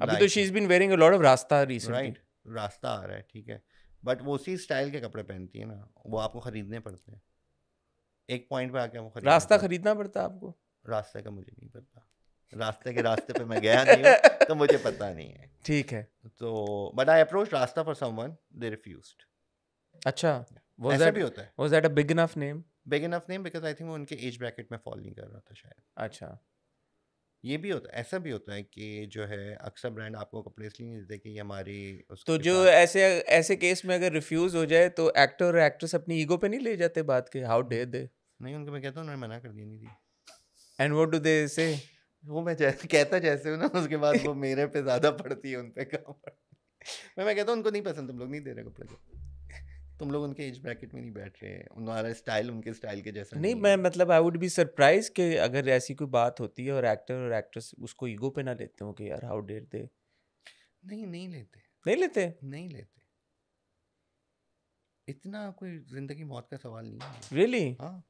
अभी तो she is been wearing a lot of Rastah recently. Right, Rastah आ रहा है, ठीक है, बट वो उसी स्टाइल के कपड़े पहनती है ना, वो आपको खरीदने पड़ते हैं, एक पॉइंट पे आके वो खरीदने रास्ता पड़ते खरीदना पड़ता है आपको? हैं। रास्ते का मुझे नहीं पता, रास्ते के रास्ते पे मैं गया नहीं हूँ, तो मुझे पता नहीं है। ठीक है। तो बट आई अप्रोच रास्ता फॉर समवन, दे रिफ्यूज्ड। अच्छा, was ऐसा that भी होता है। was that a big enough name? Big enough name, because I think वो उनके एज ब्रैकेट में फॉल नहीं कर रहा था शायद। अच्छा, ये भी होता है, ऐसा भी होता है कि जो है अक्सर ब्रांड आपको कपड़े इसलिए नहीं देते कि ये हमारी तो उसके जो साथ। ऐसे ऐसे केस में अगर रिफ्यूज हो जाए तो एक्टर और एक्ट्रेस अपनी ईगो पे नहीं ले जाते बात के, हाउ डेयर दे? नहीं, उनको मैं कहता हूँ उन्होंने मना कर दी नहीं थी। एंड व्हाट डू दे से? वो मैं जैसे कहता जैसे हूँ ना, उसके बाद वो मेरे पे ज्यादा पड़ती है, उन पे कम पड़ती है। मैं कहता हूँ उनको नहीं पसंद, तुम लोग नहीं दे रहे कपड़े को, तुम लोग उनके एज ब्रैकेट में नहीं बैठ रहे, उनका स्टाइल उनके स्टाइल के जैसा नहीं, नहीं मैं है। मतलब आई वुड बी सरप्राइज कि अगर ऐसी कोई बात होती है और एक्टर और एक्ट्रेस उसको ईगो पे ना लेते हो कि यार हाउ डेयर दे। नहीं, नहीं लेते, नहीं लेते? नहीं लेते। इतना कोई जिंदगी मौत का सवाल नहीं है। रियली? हाँ,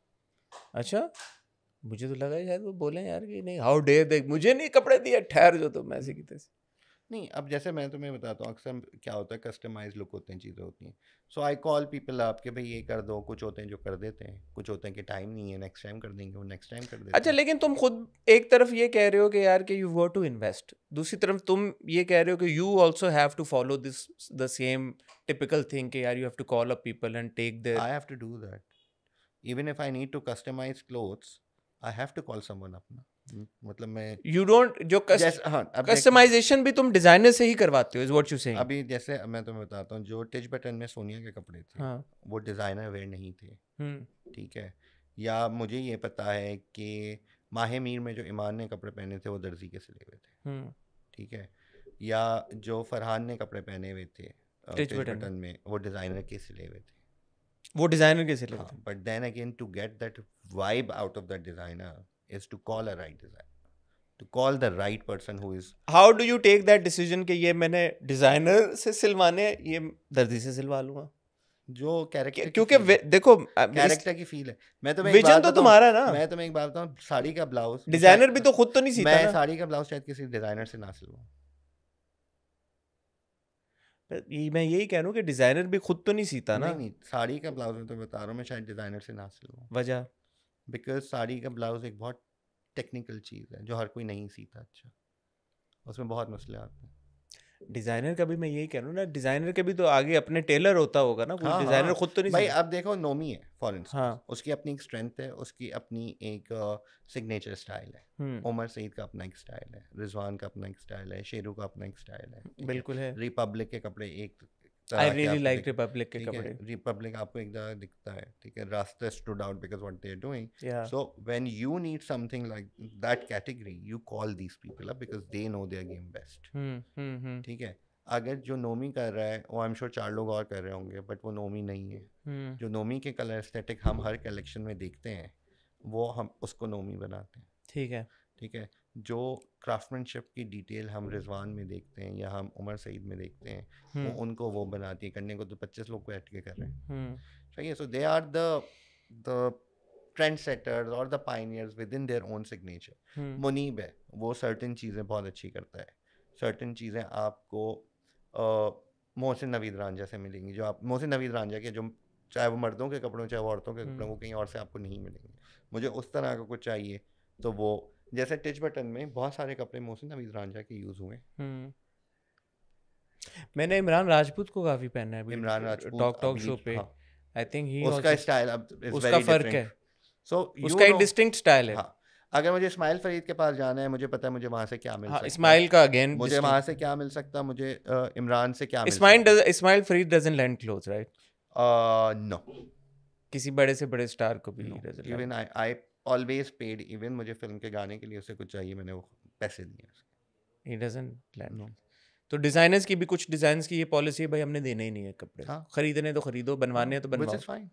अच्छा, मुझे तो लगा शायद वो बोले यार कि नहीं हाउ डेयर दे, मुझे नहीं कपड़े दिए, ठहर जो तुम ऐसे की तैसे। नहीं, अब जैसे मैं तुम्हें बताता हूँ, अक्सर क्या होता है, कस्टमाइज लुक होते हैं, चीज़ें होती हैं। सो आई कॉल पीपल अप कि भाई ये कर दो। कुछ होते हैं जो कर देते हैं, कुछ होते हैं कि टाइम नहीं है, नेक्स्ट टाइम कर देंगे, वो नेक्स्ट टाइम कर देते अच्छा, हैं। लेकिन तुम खुद एक तरफ ये कह रहे हो कि यार कि यू वांट टू इन्वेस्ट, दूसरी तरफ तुम ये कह रहे हो कि you also have to follow this the same typical thing कि यार you have to call up people and take their. I have to do that, even if I need to customize clothes, I have to call someone अपना। मतलब मैं यू डोंट जो जैसे, हाँ अब देख, कस्टमाइजेशन भी तुम डिजाइनर से ही करवाते हो, इज व्हाट यू सेइंग? अभी जैसे मैं तुम्हें बताता हूँ, जो टिच बटन में सोनिया के कपड़े थे, हाँ। वो डिज़ाइनर वेयर नहीं थे, हम्म। ठीक है। या मुझे ये पता है कि माहे मीर में जो ईमान ने कपड़े पहने थे वो दर्जी के सिले हुए थे, हम्म। ठीक है। या जो फरहान ने कपड़े पहने हुए थे टिच टिच बटन बटन में, वो डिज़ाइनर के सिले हुए थे। वो डिजाइनर के सिले हाँ, थे। But then again to get that vibe out of that designer is to call a right designer, to call the right person who is. How do you take that decision कि ये मैंने डिजाइनर से सिलवाने, ये दर्जी से सिलवा लूंगा? जो कैरेक्टर की क्योंकि फील है, देखो कैरेक्टर की फील है। मैं तुम्हें एक विजन बात तो बताऊं, तुम्हारा ना, मैं तुम्हें एक बात बताऊं, साड़ी का ब्लाउज डिजाइनर भी तो खुद तो नहीं सीता मैं ना। साड़ी का ब्लाउज शायद किसी डिजाइनर से ना सिलवाऊं। मैं यही कह रहा हूँ कि डिजाइनर भी खुद तो नहीं सीता ना। नहीं नहीं, साड़ी का ब्लाउज मैं तो बता रहा हूँ, मैं शायद डिजाइनर से ना सिलवाऊं, वजह? बिकॉज साड़ी का ब्लाउज एक बहुत टेक्निकल चीज़ है जो हर कोई नहीं सीता। अच्छा, उसमें बहुत मसले आते हैं। डिजाइनर का भी मैं यही कह रहा हूँ ना, डिजाइनर के भी तो आगे अपने टेलर होता होगा ना, कोई हाँ डिजाइनर हाँ खुद तो नहीं भाई, सीता। अब देखो नोमी है फॉर इंस्टेंस, हाँ। उसकी अपनी एक स्ट्रेंथ है, उसकी अपनी एक सिग्नेचर स्टाइल है। उमर सईद का अपना एक स्टाइल है, रिजवान का अपना एक स्टाइल है, शेरू का अपना एक स्टाइल है, ठीक है। बिल्कुल है। रिपब्लिक के कपड़े एक आई तरह के रियली आपको लाइक रिपब्लिक के ठीक है, कपड़े। रिपब्लिक आपको एक जगह दिखता है, ठीक है। Rastah stood out because what they are doing. या so when you need something like that category, you call these people up because they know their game best, ठीक है। अगर जो नोमी कर रहा है, वो आई एम श्योर 4 लोग और कर रहे होंगे, बट वो नोमी नहीं है। जो नोमी के कलर एस्थेटिक हम हर कलेक्शन में देखते हैं, वो हम उसको नोमी बनाते हैं। ठीक है। ठीक है, जो क्राफ्टमैनशिप की डिटेल हम रिजवान में देखते हैं या हम उमर सईद में देखते हैं, वो उनको वो बनाती है, करने को तो 25 लोग बैठ के कर रहे हैं, ठीक है। So they are the trendsetters और the pioneers within their own signature. Munib है, वो सर्टेन चीज़ें बहुत अच्छी करता है, सर्टेन चीज़ें आपको मोहसिन नवीद रांझा से मिलेंगी, जो आप मोहसिन नवीद रांझा के जो चाहे वो मर्दों के कपड़ों चाहे वो औरतों के कपड़ों, वो कहीं और से आपको नहीं मिलेंगे। मुझे उस तरह का कुछ चाहिए, तो वो जैसे टिच बटन में बहुत सारे कपड़े मोहसिन नवीद रांझा के यूज़ हुए। मैंने इमरान राजपूत को काफ़ी पहना है अभी इमरान राजपूत टॉक अभी शो पे। हाँ, आई थिंक ही उसका स्टाइल अब इज उसका वेरी फर्क डिफरेंट। है, सो उसका एक डिस्टिंक्ट स्टाइल है। हाँ, अगर मुझे इस्माइल फरीद के पास जाना है, मुझे पता है मुझे वहाँ से क्या मिल हाँ, सकता है, इस्माइल का अगेन मुझे वहाँ से क्या मिल सकता है, मुझे इमरान से क्या मिल सकता Ismail Farid doesn't lend cloth right, है। नो, किसी बड़े से बड़े स्टार को भी doesn't even lend. I always paid, even मुझे फिल्म के गाने के लिए उसे कुछ चाहिए, मैंने वो पैसे दिए उसके। He doesn't lend. No. तो डिजाइनर्स की भी कुछ डिजाइनर्स की ये पॉलिसी है भाई हमने देने ही नहीं है कपड़े, हाँ, खरीदने तो खरीदो, बनवाने हैं तो which बनवाओ। is fine,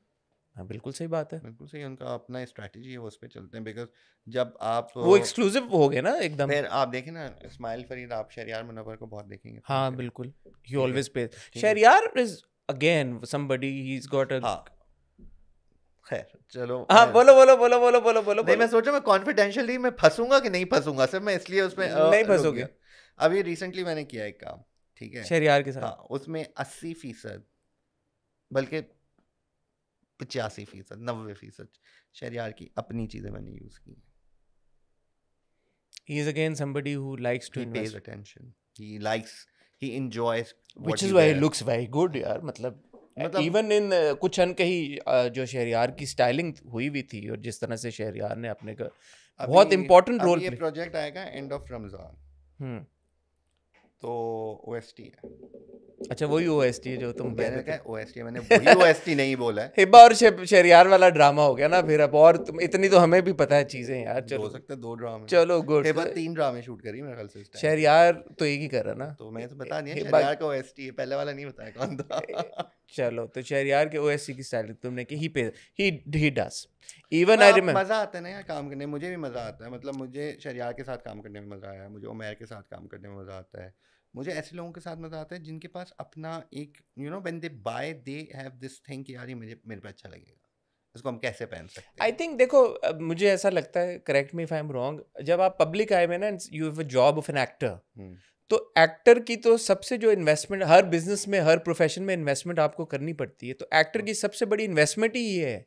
हाँ बिल्कुल सही बात है, बिल्कुल सही, उनका अपना स्ट्रैटेजी है, वो उस पर चलते हैं। बिकॉज जब आप वो एक्सक्लूसिव हो गया ना एकदम। फिर आप देखें ना इस्माइल फरीद, आप शहरियार मुनव्वर को बहुत देखेंगे फिल्म हाँ पे। बिल्कुल, he ठीक है, always pays. ठीक है। Shahryar is again somebody he's got a हाँ, खैर चलो, हाँ बोलो बोलो बोलो बोलो बोलो बोलो नहीं मैं सोचा मैं कॉन्फिडेंशियली मैं फंसूंगा कि नहीं फंसूंगा, सिर्फ मैं इसलिए उसमें नहीं रुक फंसोगे। गया। अभी रिसेंटली मैंने किया एक काम, ठीक है, शहरियार के साथ हाँ, उसमें 80% बल्कि 85%, 90% शहरियार की अपनी चीजें मैंने यूज की। he is again somebody who likes to He pays invest, attention, he likes, he enjoys what which he is why he wears। looks very good यार, मतलब मतलब इवन इन कुछ अनकही जो शहरियार की स्टाइलिंग हुई हुई थी और जिस तरह से शहरियार ने अपने का बहुत इंपॉर्टेंट रोल ये प्ले। प्रोजेक्ट आएगा एंड ऑफ रमजान, तो ओएसटी है। अच्छा वही ओएसटी है जो तुम कह मैंने रहे थे। कहा ओएसटी है, मैंने वही ओएसटी नहीं बोला है। हिब्बा और शहरियार वाला ड्रामा हो गया ना फिर अब, और तुम इतनी तो हमें भी पता है चीजें यार। हो चलो सकता है 2 ड्रामे, चलो गुड, हिबा 3 ड्रामे शूट करी मेरे ख्याल से इस टाइम। शहरियार तो एक ही कर रहा ना, तो मैं तो बता दिया हिब्बा शहरियार का ओएसटी है, पहले वाला नहीं बताया कौन था। चलो तो शहरियार के ओएसटी की स्टाइलिंग तुमने की, he does even I remember. मजा आता है ना यार काम करने में, मुझे भी मजा आता है, मतलब मुझे शहरियार के साथ काम करने में मजा आया, मुझे उमैर के साथ काम करने में मजा आता है, मुझे ऐसे लोगों के साथ मजा आता है जिनके पास अपना एक when they buy they have this thing कि यार ये मेरे पे अच्छा लगेगा, इसको हम कैसे पहन सकते हैं। आई थिंक देखो मुझे ऐसा लगता है, correct me if I am wrong, जब आप पब्लिक आए में ना you have a job of an actor, तो एक्टर की तो सबसे जो इन्वेस्टमेंट हर बिजनेस में हर प्रोफेशन में इन्वेस्टमेंट आपको करनी पड़ती है, तो एक्टर की सबसे बड़ी इन्वेस्टमेंट ही ये है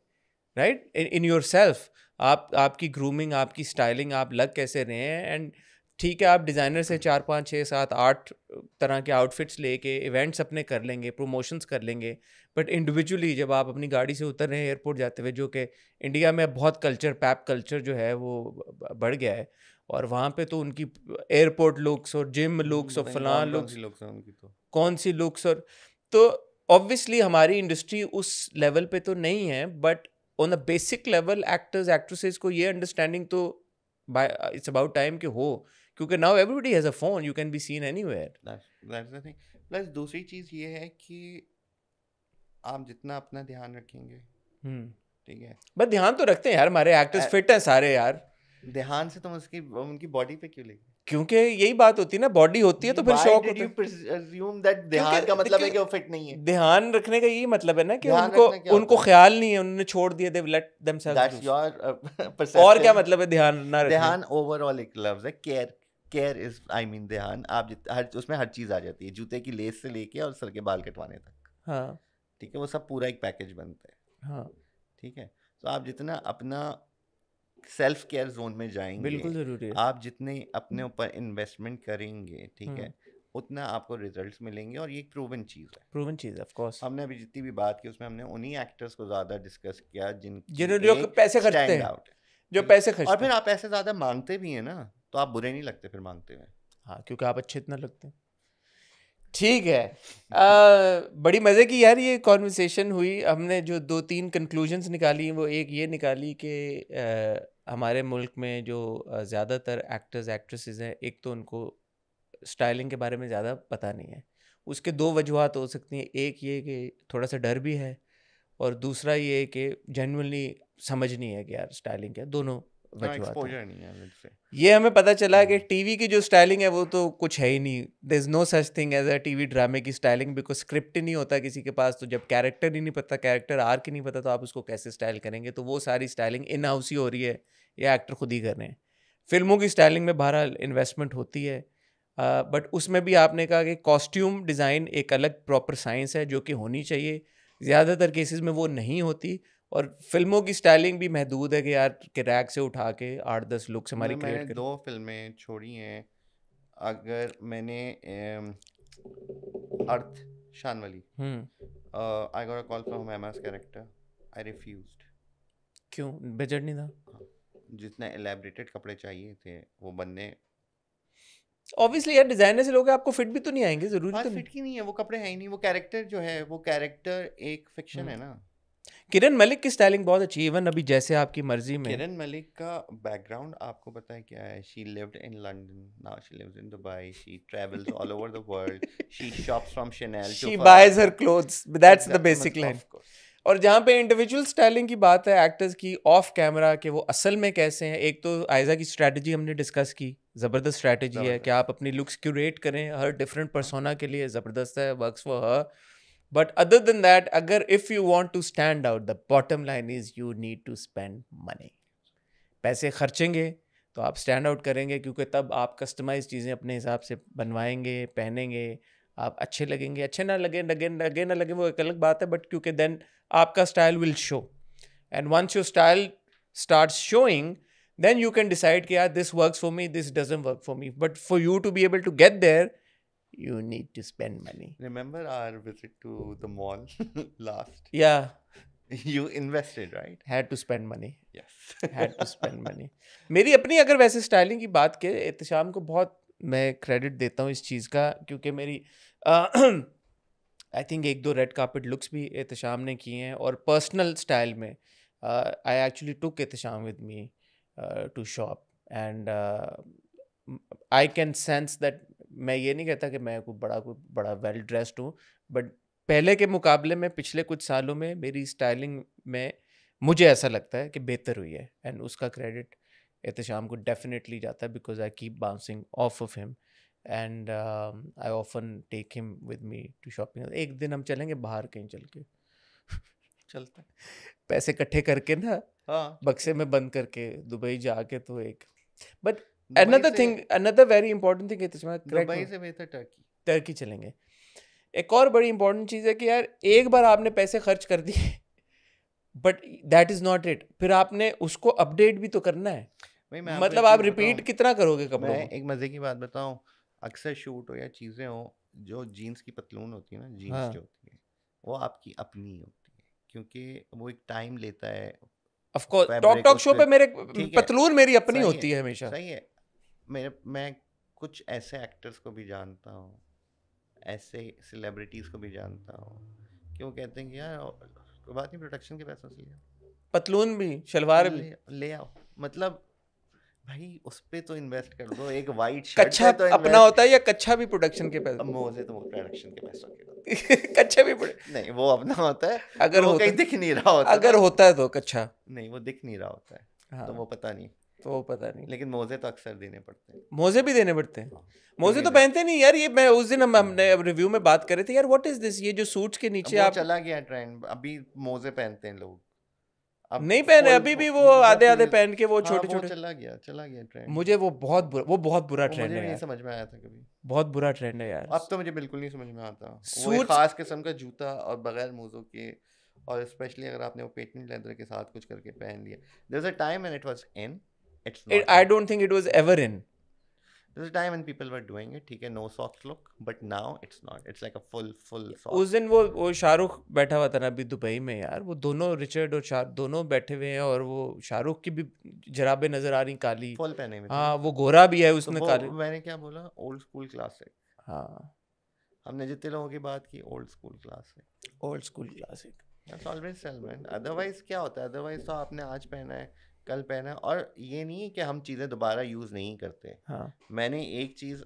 राइट, इन योर सेल्फ। आपकी ग्रूमिंग, आपकी स्टाइलिंग, आप लग कैसे रहे हैं। एंड ठीक है आप डिज़ाइनर से 4 5 6 7 8 तरह के आउटफिट्स लेके इवेंट्स अपने कर लेंगे, प्रमोशंस कर लेंगे, बट इंडिविजुअली जब आप अपनी गाड़ी से उतर रहे हैं एयरपोर्ट जाते हुए, जो कि इंडिया में बहुत कल्चर पैप कल्चर जो है वो बढ़ गया है, और वहाँ पे तो उनकी एयरपोर्ट लुक्स और जिम लुक्स और फलां लुक्स, कौन सी लुक्स, और तो ऑब्वियसली हमारी इंडस्ट्री उस लेवल पे तो नहीं है, but on a basic level actors actresses को ये अंडरस्टैंडिंग तो इट्स अबाउट टाइम कि हो, क्योंकि now everybody has a phone, you can be seen anywhere. That's the thing. Plus दूसरी चीज़ ये है कि आप जितना अपना ध्यान रखेंगे, ठीक है, बट ध्यान तो रखते हैं यार, हमारे एक्टर्स फिट हैं सारे यार, ध्यान से तुम उनकी बॉडी पे क्यों लेंगे? क्योंकि यही बात होती है ना, बॉडी होती है तो फिर शौक होता है। presume that ध्यान का मतलब है कि वो फिट नहीं है? ध्यान रखने का यही मतलब है ना कि ध्यान उनको रखना क्या उनको होता है? ख्याल नहीं है, उन्होंने छोड़ दिया, they let themselves That's do। your और perception। क्या मतलब है ध्यान ना रखने? ध्यान ओवरऑल एक लफ्ज है, केयर इज आई मीन ध्यान, आप उसमें हर चीज आ जाती है, जूते की लेस से लेके और सर के बाल कटवाने तक। हाँ ठीक है, वो सब पूरा एक पैकेज बनता है। हाँ ठीक है, तो आप जितना अपना सेल्फ केयर जोन में जाएंगे, बिल्कुल जरूरी है। आप जितने अपने ऊपर इन्वेस्टमेंट करेंगे, ठीक है, उतना आपको रिजल्ट्स मिलेंगे, और ये एक प्रूवन चीज़ है। प्रूवन चीज़ है, ऑफ कोर्स। हमने अभी जितनी भी बात की उसमें हमने उन्हीं एक्टर्स को ज़्यादा डिस्कस किया जिन्होंने जो पैसे खर्चते हैं, जो पैसे खर्चते और फिर आप पैसे ज़्यादा मांगते भी हैं ना, तो आप बुरे नहीं लगते फिर मांगते हुए। हाँ क्योंकि आप अच्छे इतना लगते हैं। ठीक है, बड़ी मज़े की यार ये कॉन्वर्सेशन हुई। हमने जो 2-3 कंक्लूजन्स निकाली, वो एक ये निकाली कि हमारे मुल्क में जो ज़्यादातर एक्टर्स एक्ट्रेसेस हैं, एक तो उनको स्टाइलिंग के बारे में ज़्यादा पता नहीं है। उसके 2 वजूहात हो सकती हैं, एक ये कि थोड़ा सा डर भी है, और दूसरा ये कि जेन्युइनली समझ नहीं है कि यार स्टाइलिंग क्या है। दोनों बचवाता है। एक्सपोजर नहीं है let's say। ये हमें पता चला कि टीवी की जो स्टाइलिंग है वो तो कुछ है ही नहीं। There is no such thing as a TV ड्रामे की स्टाइलिंग, बिकॉज स्क्रिप्ट ही नहीं होता किसी के पास। तो जब कैरेक्टर ही नहीं पता, कैरेक्टर आर्क ही नहीं पता, तो आप उसको कैसे स्टाइल करेंगे? तो वो सारी स्टाइलिंग इन हाउस ही हो रही है या एक्टर खुद ही कर रहे हैं। फिल्मों की स्टाइलिंग में बहरहाल इन्वेस्टमेंट होती है, बट उसमें भी आपने कहा कि कॉस्ट्यूम डिज़ाइन एक अलग प्रॉपर साइंस है जो कि होनी चाहिए। ज़्यादातर केसेस में वो नहीं होती, और फिल्मों की स्टाइलिंग भी महदूद है कि यार के रैक से उठा के 8-10 लुक्स हमारी मतलब क्रिएट मैंने करें। 2 फिल्में छोड़ी हैं। अगर मैंने अर्थ शान वाली, I got a call from Emma's character, I refused. क्यों? बजट नहीं था? हाँ, जितने एलैबोरेटेड कपड़े चाहिए थे वो बनने ऑब्वियसली यार, डिजाइनर से लोग आपको फिट भी तो नहीं आएंगे, जरूरी बात तो नहीं। फिट की नहीं है, वो कपड़े हैं ही नहीं। वो कैरेक्टर जो है, वो कैरेक्टर एक फिक्शन है ना। किरण मलिक की स्टाइलिंग बहुत अच्छी, इवन अभी जैसे आपकी मर्जी में। किरण मलिक का बैकग्राउंड आपको पता है क्या है? She lived in London, now she lives in Dubai, she travels all over the world, she shops from Chanel to she buys her Ferrari। Clothes, that's the basic line. Of course. और जहाँ पे इंडिविजुअल स्टाइलिंग की बात है एक्टर्स की ऑफ कैमरा के वो असल में कैसे हैं, एक तो आयजा की स्ट्रैटेजी हमने डिस्कस की, ज़बरदस्त स्ट्रैटेजी है कि आप अपनी लुक्स क्यूरेट करें हर डिफरेंट पर्सोना के लिए, ज़बरदस्त है, works for her. But other than that, अगर if you want to stand out, the bottom line is you need to spend money. पैसे खर्चेंगे तो आप स्टैंड आउट करेंगे, क्योंकि तब आप कस्टमाइज चीज़ें अपने हिसाब से बनवाएंगे, पहनेंगे, आप अच्छे लगेंगे। अच्छे ना लगे ना लगे वो एक अलग बात है, बट क्योंकि देन आपका style will show, and once your style starts showing, then you can decide कि यार this works for me, this doesn't work for me. But for you to be able to get there, you need to spend money. Remember our visit to the mall last? Yeah, You invested, right? had to spend money. Yes. had to spend money. मेरी अपनी अगर वैसे स्टाइलिंग की बात करें, एहतशाम को बहुत मैं क्रेडिट देता हूँ इस चीज़ का, क्योंकि मेरी I think 1-2 red carpet looks भी एहतशाम ने किए हैं, और पर्सनल स्टाइल में I actually took Ehtesham with me to shop, and I can sense that, मैं ये नहीं कहता कि मैं कोई बड़ा वेल ड्रेस्ड हूँ, बट पहले के मुकाबले में पिछले कुछ सालों में मेरी स्टाइलिंग में मुझे ऐसा लगता है कि बेहतर हुई है, एंड उसका क्रेडिट एहतशाम को डेफिनेटली जाता है, because I keep bouncing off off him, and I often take him with me to shopping. एक दिन हम चलेंगे बाहर कहीं चल के चलता है। पैसे इकट्ठे करके ना, हाँ, बक्से में बंद करके दुबई जाके, तो एक बट दुबई another से thing, another very important thing, Dubai से बेहतर टर्की। टर्की चलेंगे। एक और बड़ी इंपॉर्टेंट चीज़ है कि यार एक बार आपने पैसे खर्च कर दिए, but that is not it, फिर आपने उसको अपडेट भी तो करना है। भाई मैं आपको मतलब एक आप चीज़ रिपीट बताऊं, कितना करोगे कपड़ों मैं को? एक मज़े की बात बताऊं, अक्सर शूट हो या चीज़ें हो, जो जीन्स की पतलून होती है ना, जीन्स हाँ, जो होती है वो आपकी अपनी होती है, क्योंकि वो एक टाइम लेता है। Of course talk fabric talk उस शो पे पे मेरे ठीक है, पतलून मेरी अपनी सही होती है हमेशा। सही है। मैं कुछ ऐसे एक्टर्स को भी जानता हूँ, ऐसे सेलिब्रिटीज़ को भी जानता हूँ कि वो कहते हैं कि यार कोई बात नहीं, प्रोडक्शन के पैसों से लिया, पतलून भी, शलवार भी। ले आओ। मतलब भाई उस पे तो इन्वेस्ट कर दो, एक वाइट शर्ट कच्छा पे तो अपना इन्वेस्ट। होता है या कच्छा भी प्रोडक्शन के पैसे? मोजे तो वो प्रोडक्शन के पैसों के होते कच्छा भी नहीं, वो अपना होता है, अगर तो वो होता कहीं दिख नहीं रहा होता अगर ना। होता है तो कच्छा, नहीं, वो दिख नहीं रहा होता है, तो हाँ, वो पता नहीं। तो वो पता नहीं। लेकिन मोजे तो अक्सर देने पड़ते हैं। मोजे भी देने पड़ते हैं। हाँ, मोजे तो क्योंकि पहनते नहीं यार, ये मैं उस दिन हमने रिव्यू में बात कर रहे थे यार, व्हाट इज दिस, ये जो सूट्स के नीचे वो आप चला गया ट्रेंड, अभी मोजे पहनते हैं लोग। अब नहीं पहने, फुल अभी भी वो वो आधे आधे फुल पहन के वो हाँ, छोटे वो छोटे। चला गया ट्रेंड। मुझे वो बहुत बुरा वो ट्रेंड मुझे है भी नहीं यार, समझ में आया था कभी। बहुत बुरा ट्रेंड है यार। अब तो मुझे बिल्कुल नहीं समझ में आता। वो एक सूट्स खास किस्म का जूता और बगैर मोजों के, और स्पेशली अगर आपने वो पेटेंट लेदर के साथ कुछ करके पहन लिया। There was a time when it was in, it's not I in. Don't think it was ever in. There was a time when people were doing it, ठीक है, no socks look, but now it's not, it's like a full us socks. दिन वो शाहरुख बैठा हुआ था ना अभी दुबई में यार, वो दोनों रिचर्ड और शाहरुख दोनों बैठे हुए हैं, और वो शाहरुख की भी जराबें नजर आ रही काली। फुल पहने हुए थे हाँ, ना। वो गोरा भी है, तो उसने वो काले। मैंने क्या बोला, ओल्ड स्कूल क्लासिक। हाँ, हमने जितने लोगों की बात की, old school classic, old school classic. That's always sale man. Otherwise क्या होता है, अदरवाइज तो आपने आज पहना है, कल पहना है, और ये नहीं है कि हम चीज़ें दोबारा यूज़ नहीं करते। हाँ, मैंने एक चीज़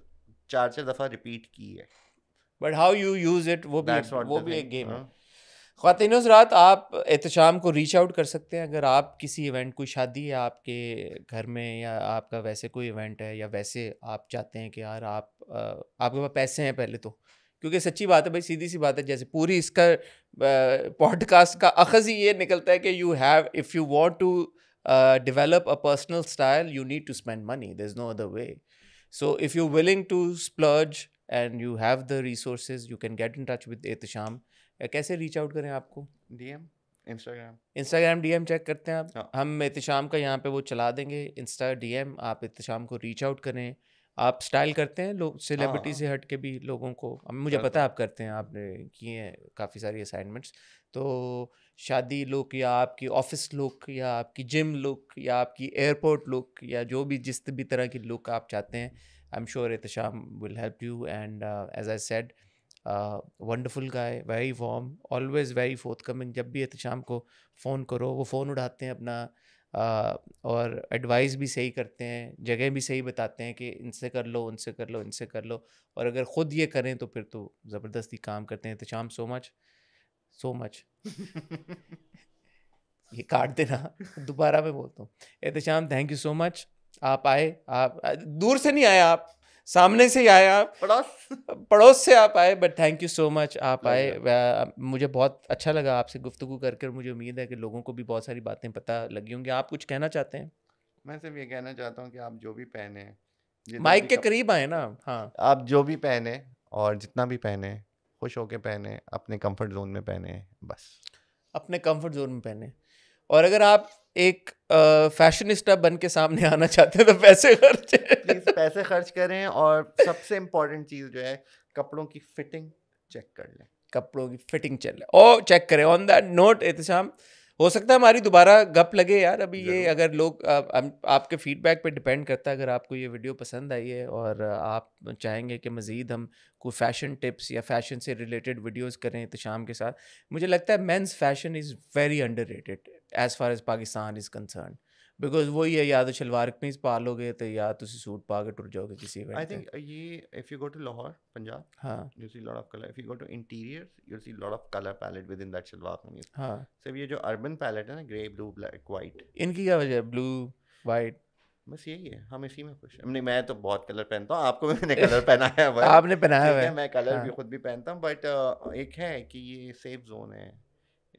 4-4 दफ़ा रिपीट की है। But how you use it, वो दैट्स व्हाट भी द एक गेम थिंग। है। ख़वातीन हज़रात, आप एहतशाम को रीच आउट कर सकते हैं अगर आप किसी इवेंट, कोई शादी है आपके घर में, या आपका वैसे कोई इवेंट है, या वैसे आप चाहते हैं कि यार आपके पास पैसे हैं पहले तो, क्योंकि सच्ची बात है भाई, सीधी सी बात है, जैसे पूरी इसका पॉडकास्ट का अखज़ ही ये निकलता है कि you have, if you want to develop a personal style, you need to spend money. There's no other way. So if you're willing to splurge and you have the resources, you can get in touch with Ehtesham. कैसे रीच आउट करें आपको? DM, इंस्टाग्राम DM चेक करते हैं आप? हाँ। हम एहतशाम का यहाँ पे वो चला देंगे, इंस्टा DM, आप एहतशाम को रीच आउट करें. आप स्टाइल करते हैं लोग, सेलिब्रिटी हाँ, से हट के भी लोगों को? मुझे करता पता है हूँ। आप करते हैं, आपने किए हैं काफ़ी सारी असाइनमेंट्स. तो शादी लुक, या आपकी ऑफिस लुक, या आपकी जिम लुक, या आपकी एयरपोर्ट लुक, या जो भी जिस भी तरह की लुक आप चाहते हैं, I am sure Ehtesham will help you. And as I said, wonderful guy, very warm, always very forthcoming. जब भी एहतशाम को फ़ोन करो वो फ़ोन उठाते हैं अपना, और एडवाइस भी सही करते हैं, जगह भी सही बताते हैं कि इनसे कर लो, उनसे कर लो, इनसे कर लो. और अगर ख़ुद ये करें तो फिर तो ज़बरदस्ती काम करते हैं. Ehtesham, so much. ये काट देना, दोबारा मैं बोलता हूँ. Ehtesham, thank you so much. आप आए, आप दूर से नहीं आए, आप सामने से ही आए, आप पड़ोस से आप आए, but thank you so much, आप आए. मुझे बहुत अच्छा लगा आपसे गुफ्तगू करके, और मुझे उम्मीद है कि लोगों को भी बहुत सारी बातें पता लगी होंगी. आप कुछ कहना चाहते हैं? मैं सिर्फ ये कहना चाहता हूँ कि आप जो भी पहने, जिधर माइक भी के करीब आए ना. हाँ, आप जो भी पहने और जितना भी पहने, खुश होके पहने, अपने कंफर्ट जोन में पहने, बस. अपने कंफर्ट जोन में पहने. और अगर आप एक फैशनिस्टा बन के सामने आना चाहते हैं तो पैसे खर्च प्लीज पैसे खर्च करें, और सबसे इम्पोर्टेंट चीज़ जो है, कपड़ों की फिटिंग चेक कर लें. कपड़ों की फिटिंग चेक करें. ऑन दैट नोट एहतशाम, हो सकता है हमारी दोबारा गप लगे यार. अभी ये अगर लोग आपके फीडबैक पे डिपेंड करता है. अगर आपको ये वीडियो पसंद आई है और आप चाहेंगे कि मज़ीद हम कोई फ़ैशन टिप्स या फ़ैशन से रिलेटेड वीडियोस करें एहतशाम के साथ, मुझे लगता है mains fashion is very underrated as far as Pakistan is concern. Because वही है, या तो शलवार कमीज पा लोगे, तो या तुम सूट पा के टुर जाओगे किसी I इवेंट पे. think if you go to Lahore, Punjab, हाँ you see a lot of color. If you go to interiors, you'll see a lot of color palette within that shalwar kameez. हाँ, सिर्फ ये जो अर्बन पैलेट है ना, ग्रे, ब्लू, ब्लैक, वाइट, इनकी क्या वजह है? Blue, white. बस यही है. हम इसी में खुश हैं. नहीं, मैं तो बहुत कलर पहनता हूँ. आपको भी मैंने कलर पहनाया हुआ है. आपने पहनाया ठीक हुआ है, है. मैं कलर हाँ. भी खुद भी पहनता हूँ. बट एक है कि ये सेफ जोन है,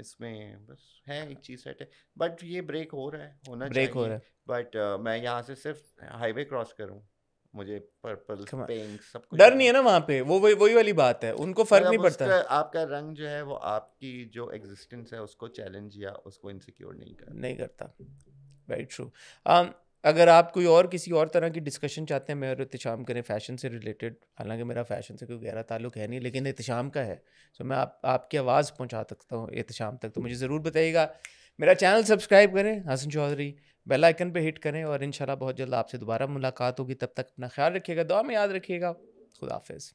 इसमें बस है एक चीज़ सेट है. बट ये ब्रेक हो रहा है, होना ब्रेक हो चाहिए. रहा है. बट मैं यहाँ से सिर्फ हाईवे क्रॉस करूँ, मुझे पर्पल, Come on. पिंक, सब कुछ डर नहीं है ना वहाँ पे. वो वही वाली बात है, उनको फर्क नहीं मतलब पड़ता. उसका आपका रंग जो है वो आपकी जो एग्जिस्टेंस है उसको चैलेंज या उसको इनसिक्योर नहीं करता. नहीं करता. Very true. अगर आप कोई और किसी और तरह की डिस्कशन चाहते हैं, मैं और एहतशाम करें फैशन से रिलेटेड, हालांकि मेरा फैशन से कोई गहरा ताल्लुक है नहीं, लेकिन एहतशाम का है, तो मैं आपकी आवाज़ पहुंचा सकता हूँ एहतशाम तक. तो मुझे ज़रूर बताइएगा. मेरा चैनल सब्सक्राइब करें, हसन चौधरी, बेल आइकन पे हिट करें, और इंशाल्लाह बहुत जल्द आपसे दोबारा मुलाकात होगी. तब तक अपना ख्याल रखिएगा, दुआ में याद रखिएगा. खुदा हाफिज़.